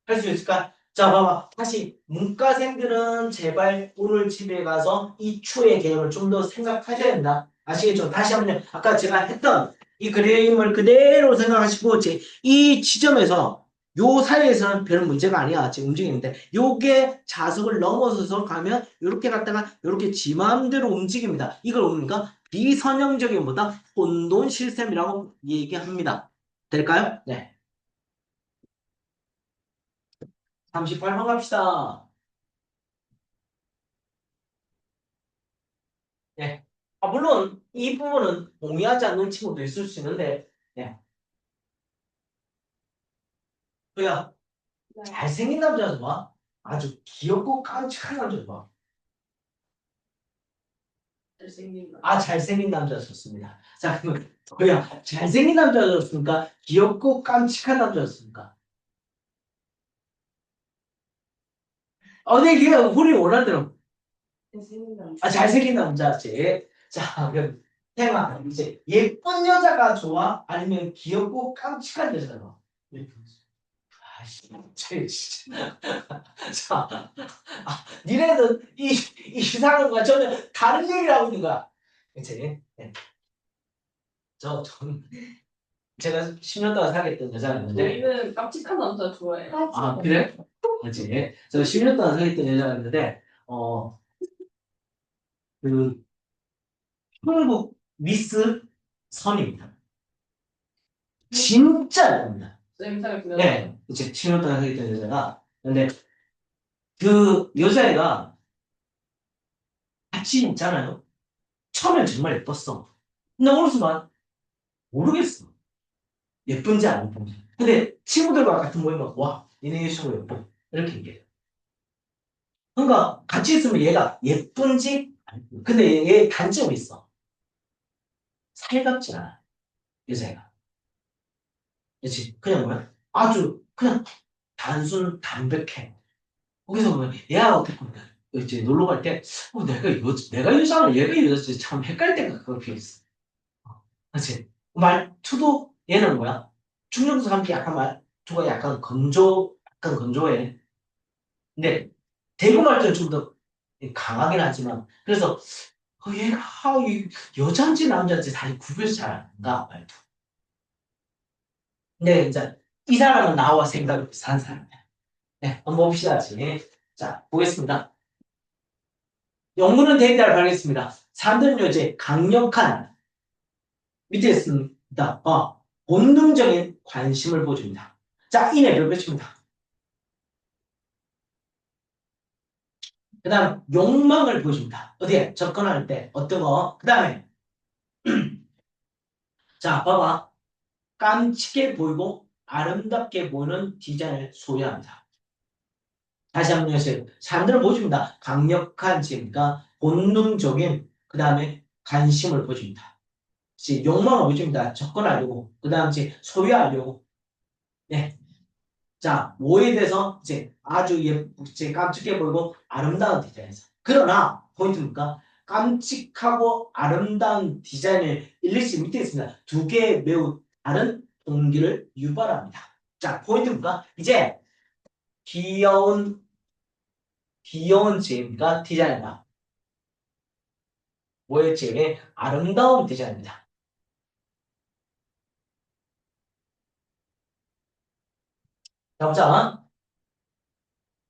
할 수 있을까? 자, 봐봐. 다시 문과생들은 제발 오늘 집에 가서 이 추의 개념을 좀 더 생각하셔야 된다. 아시겠죠? 다시 한번 아까 제가 했던 이 그림을 그대로 생각하시고 이 지점에서 요 사이에서는 별 문제가 아니야. 지금 움직이는데 요게 자석을 넘어서서 가면 요렇게 갔다가 요렇게 지 마음대로 움직입니다. 이걸 뭡니까? 비선형적인 보다 혼돈 시스템이라고 얘기합니다. 될까요? 네. 38번 갑시다. 예. 아, 물론 이 부분은 동의하지 않는 친구도 있을 수 있는데, 예. 그야 잘생긴 남자 좋아? 아주 귀엽고 깜찍한 남자 봐. 잘생긴 남. 아, 잘생긴 남자 좋습니다. 자, 그러면 뭐야? 잘생긴 남자 좋습니까? 귀엽고 깜찍한 남자 좋습니까? 네, 걔가 우리 원하대로. 잘생긴 남. 아, 잘생긴 남자지. 자, 그럼 테마 이제 예쁜 여자가 좋아? 아니면 귀엽고 깜찍한 여자가 좋아? 아씨, 진짜. 자, 니네는 이 사람과 전혀 다른 얘기를 하고 있는 거야. 그치? 네. 저는 제가 10년 동안 사귀었던 여자가 있는데, 저희는 깜찍한 남자 좋아해요. 아, 그래? 그치? 저 10년 동안 사귀었던 여자가 있는데, 그, 한국 미스 선입니다. 진짜 예쁩니다. 쌤사를 보면 네, 이제 10년 동안 사귀었던 여자가, 근데 그 여자애가 같이 있잖아요. 처음엔 정말 예뻤어. 근데 어느 순간 모르겠어. 예쁜지 안 예쁜지. 근데 친구들과 같은 모임은 와, 니네 여자친구 예뻐. 이렇게 얘기해요. 그러니까 같이 있으면 얘가 예쁜지 안 예쁜지. 근데 얘 단점이 있어. 살갑지 않아. 여자애가. 그렇지? 그냥 뭐야? 아주 그냥 단순 담백해. 거기서 보면 얘가 어떻게 보면 이제 놀러 갈 때 내가 여자나 얘가 여자지 참 헷갈릴 때가 그렇게 있어. 그렇지? 말투도 얘는 뭐야? 충청도 사람들이 약간 말투가 약간 건조해. 근데 대구 말투는 좀 더 강하긴 하지만 그래서 얘가 여자인지 남자인지 사실 구별이 잘 안 가, 말투. 근데 이제 이 사람은 나와 생각이 비슷한 사람이야. 네, 한번 봅시다. 자, 보겠습니다. 연구는 데이터를 발견했습니다. 사람들은 이제 강력한 밑에 있습니다. 본능적인 관심을 보여줍니다. 자, 이내 별표칩니다. 그 다음 욕망을 보여줍니다. 어디에? 접근할 때 어떤 거? 그 다음에 자, 봐봐. 깜찍해 보이고 아름답게 보이는 디자인을 소유합니다. 다시 한번 해주세요. 사람들은 보여줍니다. 강력한 지니까 본능적인 그 다음에 관심을 보여줍니다. 이제 욕망을 보여줍니다. 접근하려고. 그 다음 이제 소유하려고. 네. 자, 뭐에 대해서 이제 아주 이제 깜찍해 보이고 아름다운 디자인에서. 그러나 포인트입니까? 깜찍하고 아름다운 디자인을 일일씩 밑에 있습니다. 두 개의 매우 다른 동기를 유발합니다. 자, 포인트입니까? 이제 귀여운 지혜가 디자인이다. 뭐의 지혜? 아름다운 디자인입니다. 자, 보자.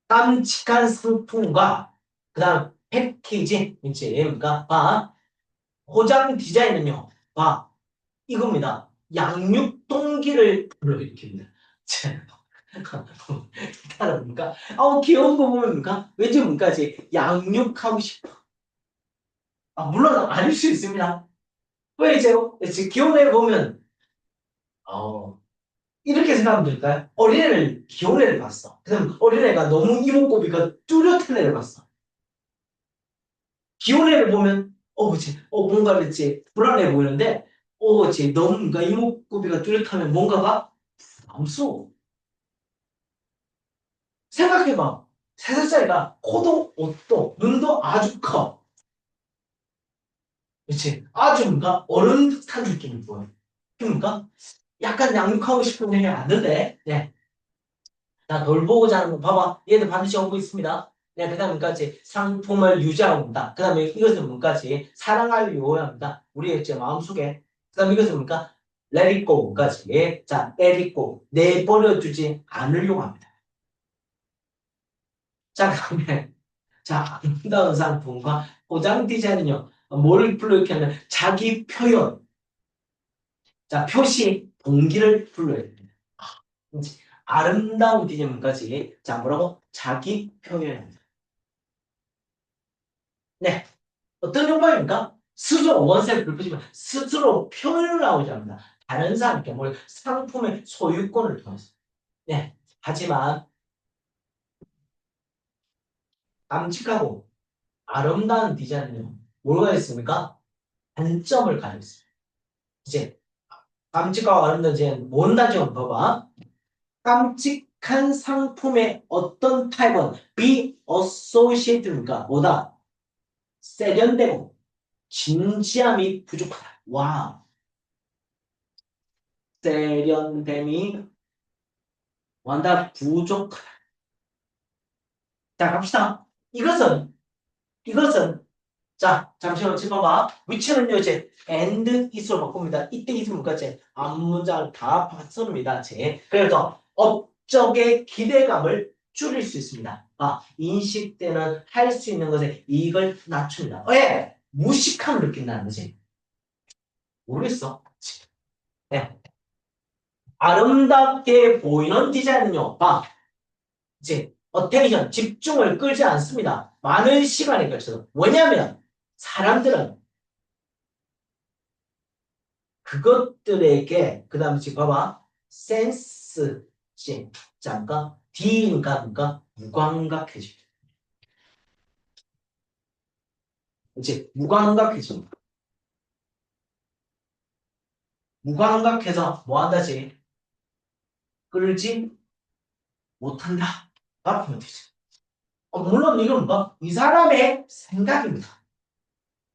깜찍한 상품과 그 다음 패키지, 이제 얘입니까? 포장 디자인은요. 이겁니다. 양육동기를 불러일으킵니다. 일단은 뭡니까? 귀여운 거 보면 뭡니까? 왠지 뭡니까? 이제 양육하고 싶어. 물론 아닐 수 있습니다. 왜 이제 귀여운 애 보면, 이렇게 생각하면 될까요? 어린애를, 귀여운 애를 봤어. 그럼 어린애가 너무 이목구비가 뚜렷한 애를 봤어. 귀여운 애를 보면, 그치. 뭔가 이제 불안해 보이는데, 그치. 너무 뭔가 이목구비가 뚜렷하면 뭔가가 부담스러워. 생각해봐. 3살짜리가 코도, 옷도, 눈도 아주 커. 그치. 아주 뭔가 어른 듯한 느낌이 보여. 그러니까 약간 양육하고 싶은 느낌이 안 드는데, 네. 자, 돌보고자 하는 거 봐봐. 얘도 반드시 오고 있습니다. 네, 그 다음 문까지 상품을 유지하고 있다. 그 다음에 이것은 문까지 사랑할 요합니다. 우리의 제 마음속에. 그 다음에 이것은 뭔가 let it go까지. 자, let it go. 내버려두지 않으려고 합니다. 자, 그다음에 자, 아름다운 상품과 포장 디자인은요. 뭘 불러일으키냐면 자기 표현. 자, 표시, 동기를 불러일으킵니다. 아름다운 디자인까지. 자, 뭐라고? 자기 표현. 네. 어떤 욕망입니까? 스스로 원색을 붉히지만 스스로 표현을 하고자 합니다. 다른 사람께 뭘 상품의 소유권을 통해서. 네. 하지만 깜찍하고 아름다운 디자인은요. 뭐가 있습니까? 단점을 가지고 있습니다. 이제 깜찍하고 아름다운 디자인 뭔 단점 봐봐. 깜찍한 상품의 어떤 타입은 be associated니까 뭐다? 세련되고 진지함이 부족하다. 와, 세련됨이 완다 부족하다. 자, 갑시다. 이것은 자, 잠시만 짚어봐. 위치는요, 이제 and is로 바꿉니다. 이때 is 문까지 앞문장을 다 받습니다. 그래서 업적의 기대감을 줄일 수 있습니다. 인식 때는 할 수 있는 것에 이익을 낮춥니다. 왜? 무식함을 느낀다는 거지. 모르겠어. 네. 아름답게 보이는 디자인은요, 이제 어텐션, 집중을 끌지 않습니다. 많은 시간에 걸쳐서. 왜냐하면 사람들은 그것들에게 그 다음에 지금 봐봐 센스 잠깐 D인가 뭔가 무감각해져. 이제 무감각해져. 무감각해서 뭐 한다지? 끌지 못한다. 라고 하면 되지. 물론 이건 뭐 이 사람의 생각입니다.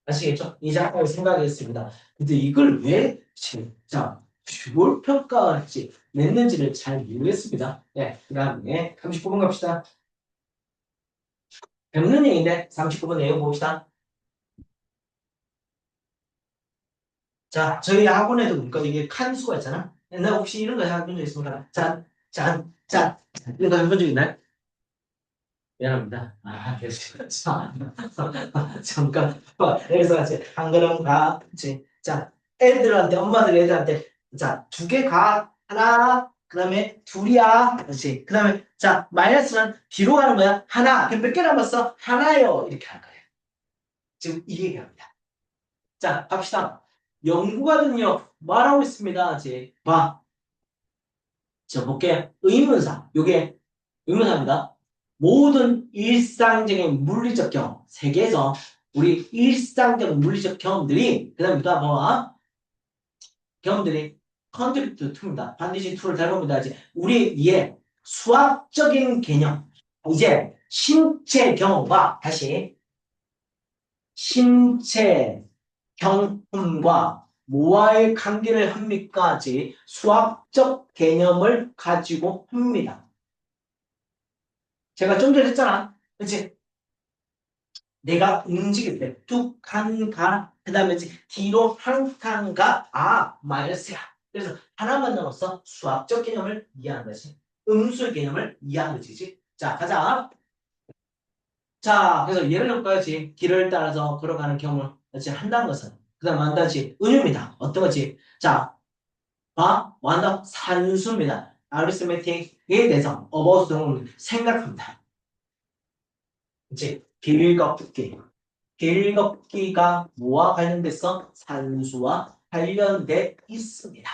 아시겠죠? 이 작가의 생각이었습니다. 근데 이걸 왜 진짜 주볼 평가할지 냈는지를 잘 모르겠습니다. 네, 그 다음에 39번 갑시다. 뵙는 얘기인데 39번 내용 봅시다. 자, 저희 학원에도 보니까 이게 칸수가 있잖아. 옛날 혹시 이런 거 해본 적 있습니까? 짠. 이런 거 해본 적 있나요? 미안합니다. 됐습니다. 잠깐. 그래서 이제 한 걸음 가. 자, 애들한테, 엄마들 애들한테, 자, 두 개 가. 하나, 그 다음에 둘이야. 그렇지. 그 다음에, 자, 마이너스는 뒤로 가는 거야. 하나. 그럼 몇 개 남았어? 하나요. 이렇게 할 거예요. 지금 이 얘기합니다. 자, 갑시다. 연구가는요, 말하고 있습니다. 이제, 자, 볼게. 의문사. 요게 의문사입니다. 모든 일상적인 물리적 경험. 세계에서 우리 일상적 물리적 경험들이, 그 다음에 누가 경험들이 컨트리뷰트 2입니다. 반드시 2를 잘 봅니다. 이제 우리 이해 수학적인 개념. 이제 신체 경험과 다시 신체 경험과 뭐와의 관계를 합니까?지 수학적 개념을 가지고 합니다. 제가 좀 전에 했잖아. 그치? 내가 움직일 때 툭, 한, 가, 그 다음에 이제 뒤로 한 칸 가, 마이너스야. 그래서 하나만 남았어. 수학적 개념을 이해하는 거지. 음수 개념을 이해하는 거지. 자, 가자. 자, 그래서 예를 들어까지 길을 따라서 걸어가는 경험을 한다는 것은 그 다음 한다지 은유입니다. 어떤 거지? 자, 완다 산수입니다. 아리스메틱에 대해서 어버스 등을 생각합니다. 이제 길 걷기. 길 걷기가 뭐와 관련돼서 산수와 관련돼 있습니다.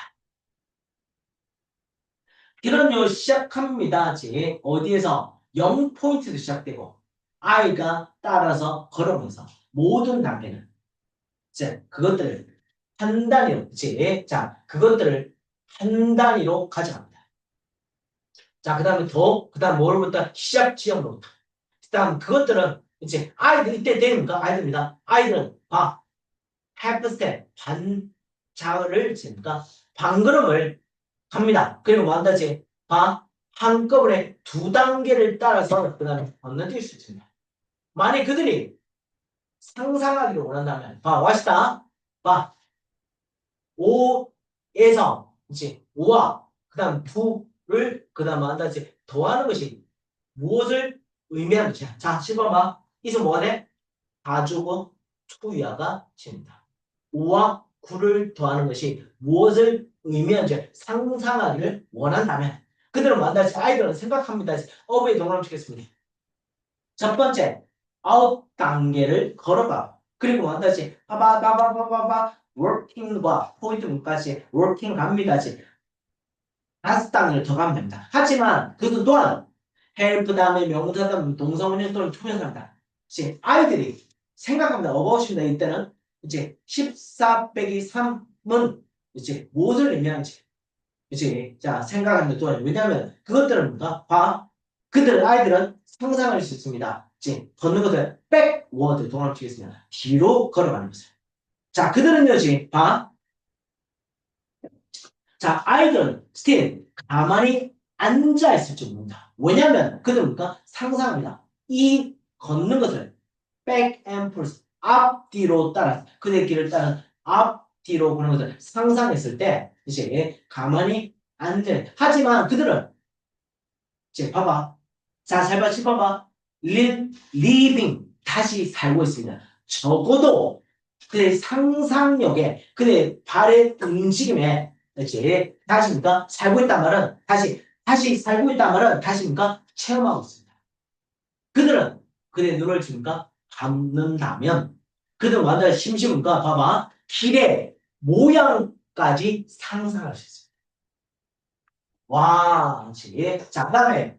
길은요 시작합니다. 지 어디에서 0포인트도 시작되고 아이가 따라서 걸으면서 모든 단계는 이제 그것들을 한 단위로 그것들을 한 단위로 가져갑니다. 자, 그 다음에 그 다음 뭐로부터 시작 지점으로부터 그 다음 그것들은 이제 아이들 이때 됩니까? 아이들입니다. 아이들은 half step 반자를 재니까 반걸음을 갑니다. 그리고 뭐 한다지? 한꺼번에 두 단계를 따라서 그 다음에 건너뛸 수 있습니다. 만약 그들이 상상하기를 원한다면 왔다. 5에서 이제 5와 그 다음 2를 그 다음 한다지 더하는 것이 무엇을 의미하는지. 자, 10번 이서 뭐가 돼? 4주고 투이하가 됩니다. 5와 9를 더하는 것이 무엇을 의미하는지 상상하기를 원한다면 그들은 만나지 아이들은 생각합니다. 어부의 동그라미 치겠습니다. 첫 번째, 아홉 단계를 걸어봐. 그리고 만나지 working과 포인트 문까지 working 갑니다지 다섯 단계를 더 가면 됩니다. 하지만 그 또한 help 다음에 명사 다음에 동사 원형 또는 투명사입니다. 이제 아이들이 생각합니다. 어바웃입니다. 이때는 이제 14 빼기 3은 이제 무엇을 의미하는지 이제 자 생각합니다. 또 왜냐하면 그것들은 뭔가 그들 아이들은 상상할 수 있습니다. 이제 걷는 것을 backward 동그라미 치겠습니다. 뒤로 걸어가는 것을. 자 그들은요 지금 자 아이들은 still 가만히 앉아 있을 줄 모른다. 왜냐하면 그들은 뭔가 상상합니다. 이 걷는 것을 back and forth 앞뒤로 따라 그들의 길을 따라 앞뒤로 보는 것을 상상했을 때 이제 가만히 앉아. 하지만 그들은 이제 봐봐. 자, 잘 봐, 봐봐. living 다시 살고 있습니다. 적어도 그의 상상력에 그의 발의 움직임에 이제 다시니까 살고 있단 말은 다시 살고 있단 말은 다시니까 체험하고 있습니다. 그들은 그의 눈을 지니까 감는다면 그들은 완전 심심은가 봐봐 길의 모양까지 상상할 수 있습니다. 와, 자, 그다음에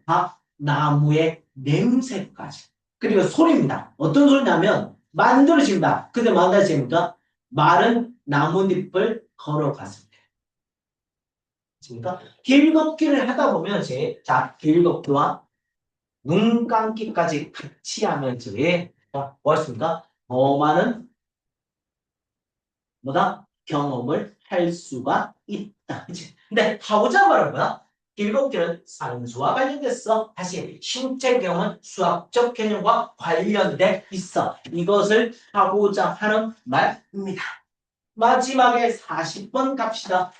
나무의 냄새까지. 그리고 소리입니다. 어떤 소리냐면 만들어집니다. 근데 만들어집니까? 마른 나뭇잎을 걸어갔습니다. 그러니까 길 걷기를 하다 보면 길 걷기와 눈 감기까지 같이 하면 뭐였습니까? 더 많은 경험을 할 수가 있다. 그치? 근데 하고자 말은 뭐야? 길걷기는 산수와 관련됐어. 다시 신체 경험은 수학적 개념과 관련돼 있어. 이것을 하고자 하는 말입니다. 마지막에 40번 갑시다.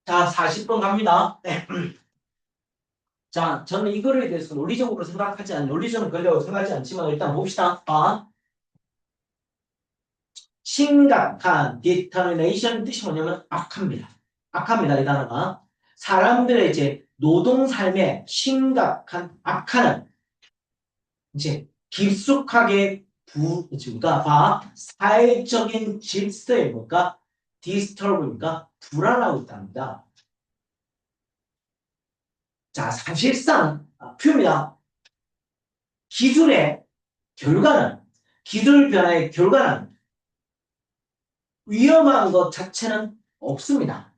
자, 40번 갑니다. 네. 자, 저는 이거에 대해서 논리적으로 생각하지 않는, 논리적으로 그려고 생각하지 않지만 일단 봅시다. 심각한 determination 뜻이 뭐냐면 악합니다. 악합니다. 이 단어가. 사람들의 이제 노동 삶에 심각한 악화는 이제 깊숙하게 그러니까 사회적인 질서에 뭔가 디스터브니까 불안하고 있답니다. 자, 사실상 표입니다. 기술의 결과는 기술 변화의 결과는 위험한 것 자체는 없습니다.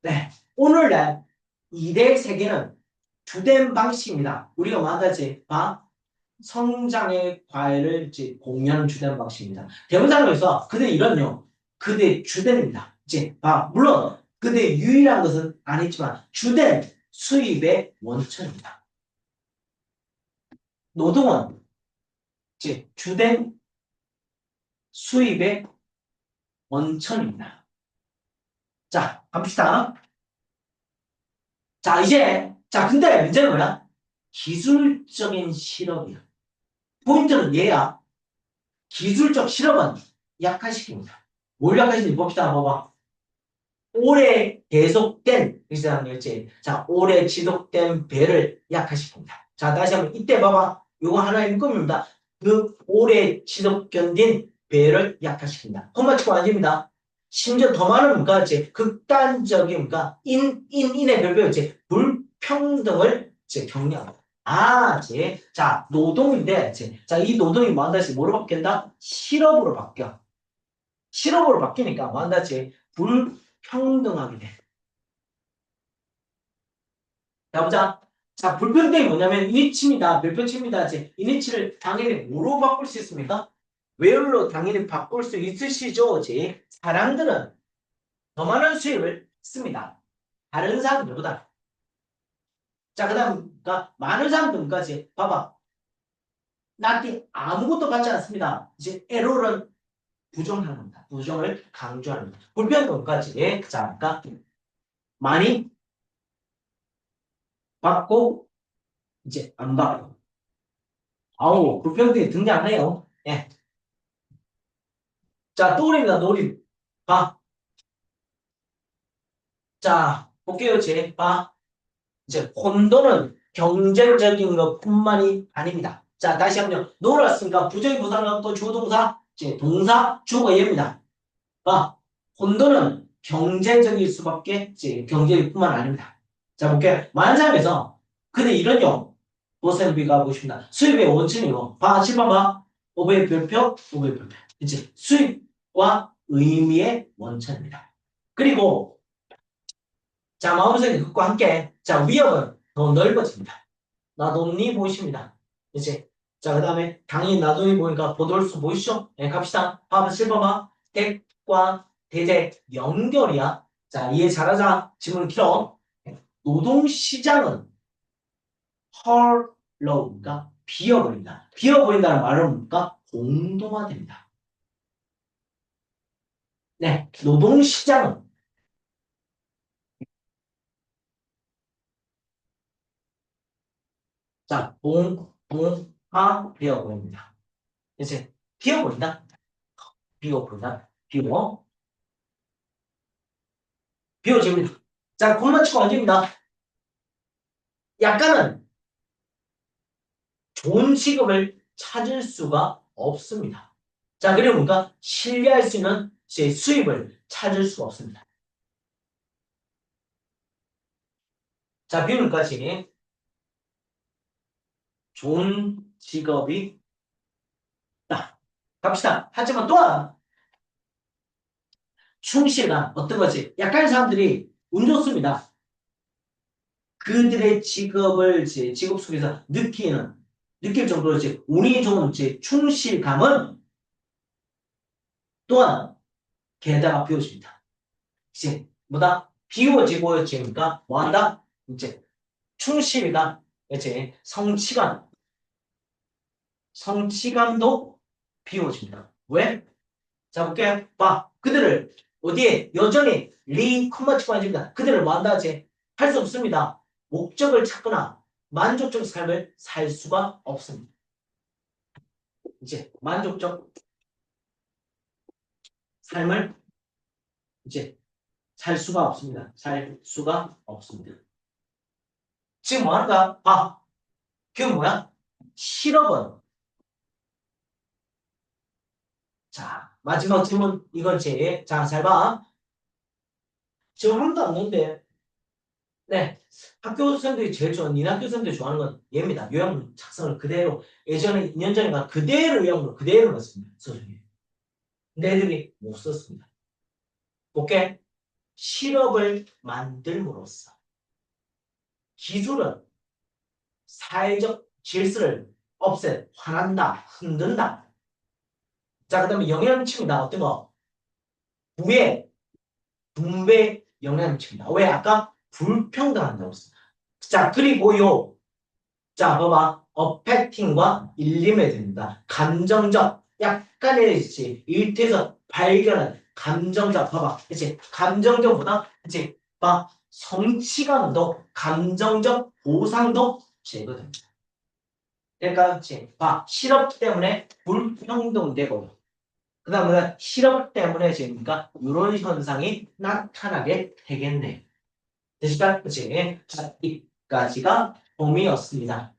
네, 오늘날 2대 세계는 주된 방식입니다. 우리가 말하지 성장의 과외를 이제 공유하는 주된 방식입니다. 대문상에서 그대 이런요. 그대 주된입니다. 이제 물론 그대 유일한 것은 아니지만 주된 수입의 원천입니다. 노동은 이제 주된 수입의 원천입니다. 자, 갑시다. 자, 근데 문제는 뭐야? 기술적인 실험이야. 포인트는 얘야. 기술적 실험은 약화시킵니다. 뭘 약화시키는지 봅시다. 봐봐. 오래 계속된, 자, 오래 지속된 배를 약화시킵니다. 자, 다시 한번, 이때 봐봐. 요거 하나의 묶음입니다. 그 오래 지속 견딘 배를 약화시킵니다. 콤마 치고 아닙니다. 심지어 더 많은 뭔가 극단적인 뭔가 인의 별표 불평등을 격려합니다. 자 노동인데 자 이 노동이 뭐 한다지 뭐로 바뀐다? 실업으로 바뀌어. 실업으로 바뀌니까 뭐 한다지 불평등하게 돼. 자 보자. 자 불평등이 뭐냐면 이니치입니다. 별표치입니다. 이니치를 당연히 뭐로 바꿀 수 있습니까? 웨어로 당연히 바꿀 수 있으시죠? 사람들은 더 많은 수입을 씁니다. 다른 사람들보다. 자, 그 다음, 그러니까 많은 사람들까지 봐봐. 나한테 아무것도 받지 않습니다. 이제 에러는 부정하는 겁니다. 부정을 강조하는 겁니다. 불평등까지. 자, 그러니까 많이 받고 이제 안 받고. 아우, 불평등이 등장하네요. 예. 자, 또울입니다. 노림. 자, 볼게요. 이제 혼돈은 경쟁적인 것뿐만이 아닙니다. 자, 다시 한번 놀았으니까 부정의 부사는 또 주동사, 동사, 주어입니다. 혼돈은 경제적일 수밖에 경제뿐만 아닙니다. 자, 볼게요. 많은 사람에서 근데 이런 용 보셈비가 보십니다. 수입의 원천이고 봐, 7번 봐. 5배의 별표, 5배의 별표. 이제 수입과 의미의 원천입니다. 그리고 자, 마음속의 것과 함께 자, 위협은 더 넓어집니다. 나돈이 보이십니다. 이제 자, 그 다음에 당연히 나돈이 보니까 보돌수 보이시죠? 네, 갑시다. 봐봐, 7번 봐. 대과 대대 연결이야. 자, 이해 잘하자. 질문 길어. 노동시장은 헐러우가 비어버린다. 비어버린다는 말은 뭡니까? 공동화됩니다. 네, 노동시장은 자, 동화되어버립니다. 이제 비어버린다. 비어버린다. 비워집니다. 자, 콤마치고 완전입니다. 약간은 좋은 직업을 찾을 수가 없습니다. 자, 그리고 뭔가 신뢰할 수 있는 제 수입을 찾을 수가 없습니다. 자, 비율까지 좋은 직업이 있다. 갑시다. 하지만 또한 충실감 어떤 거지? 약간 사람들이 운 좋습니다. 그들의 직업을 제 직업 속에서 느낄 정도로 이제 운이 좋은 제 충실감은 또한 게다가 비워집니다. 이제 뭐다? 비워지고지니까 뭐한다? 이제 충실감, 이제 성취감도 비워집니다. 왜? 자, 볼게요. 봐. 그들을 어디에 여전히 리커머치관입니다. 그들을 뭐한다? 이제 할 수 없습니다. 목적을 찾거나 만족적 삶을 살 수가 없습니다. 이제 만족적 삶을 이제 살 수가 없습니다. 살 수가 없습니다. 지금 뭐 하는가? 봐. 그게 뭐야? 실업은 자, 마지막 질문 이건지. 자, 잘 봐. 지금 한도 안 넣는데 네. 학교 선생들이 제일 좋아하는, 니네 학교 선생들이 좋아하는 건 얘입니다. 요약문 작성을 그대로, 예전에 2년 전인가 그대로 요약문을 그대로 넣었습니다. 선생님. 근데 애들이 못 썼습니다. 볼게. 실업을 만들므로써 기술은 사회적 질서를 화난다, 흔든다. 자, 그 다음에 영향을 미칩니다. 어떤 거? 부의 분배 영향을 미칩니다. 왜? 아까 불평등한다고 했습니다. 자, 그리고요. 자, 봐봐. 어펙팅과 일림에 됩니다. 감정적, 약간의 이제 일태에서 발견한 감정적, 봐봐. 이제 감정적보다 이제 봐. 성취감도 감정적 보상도 제거됩니다. 그러니까 이제 봐. 실업 때문에 불평등되고요. 그 다음에 실업 때문에 지금까 이런 현상이 나타나게 되겠네요. 되실까? 그치? 자, 이까지가 봄이었습니다.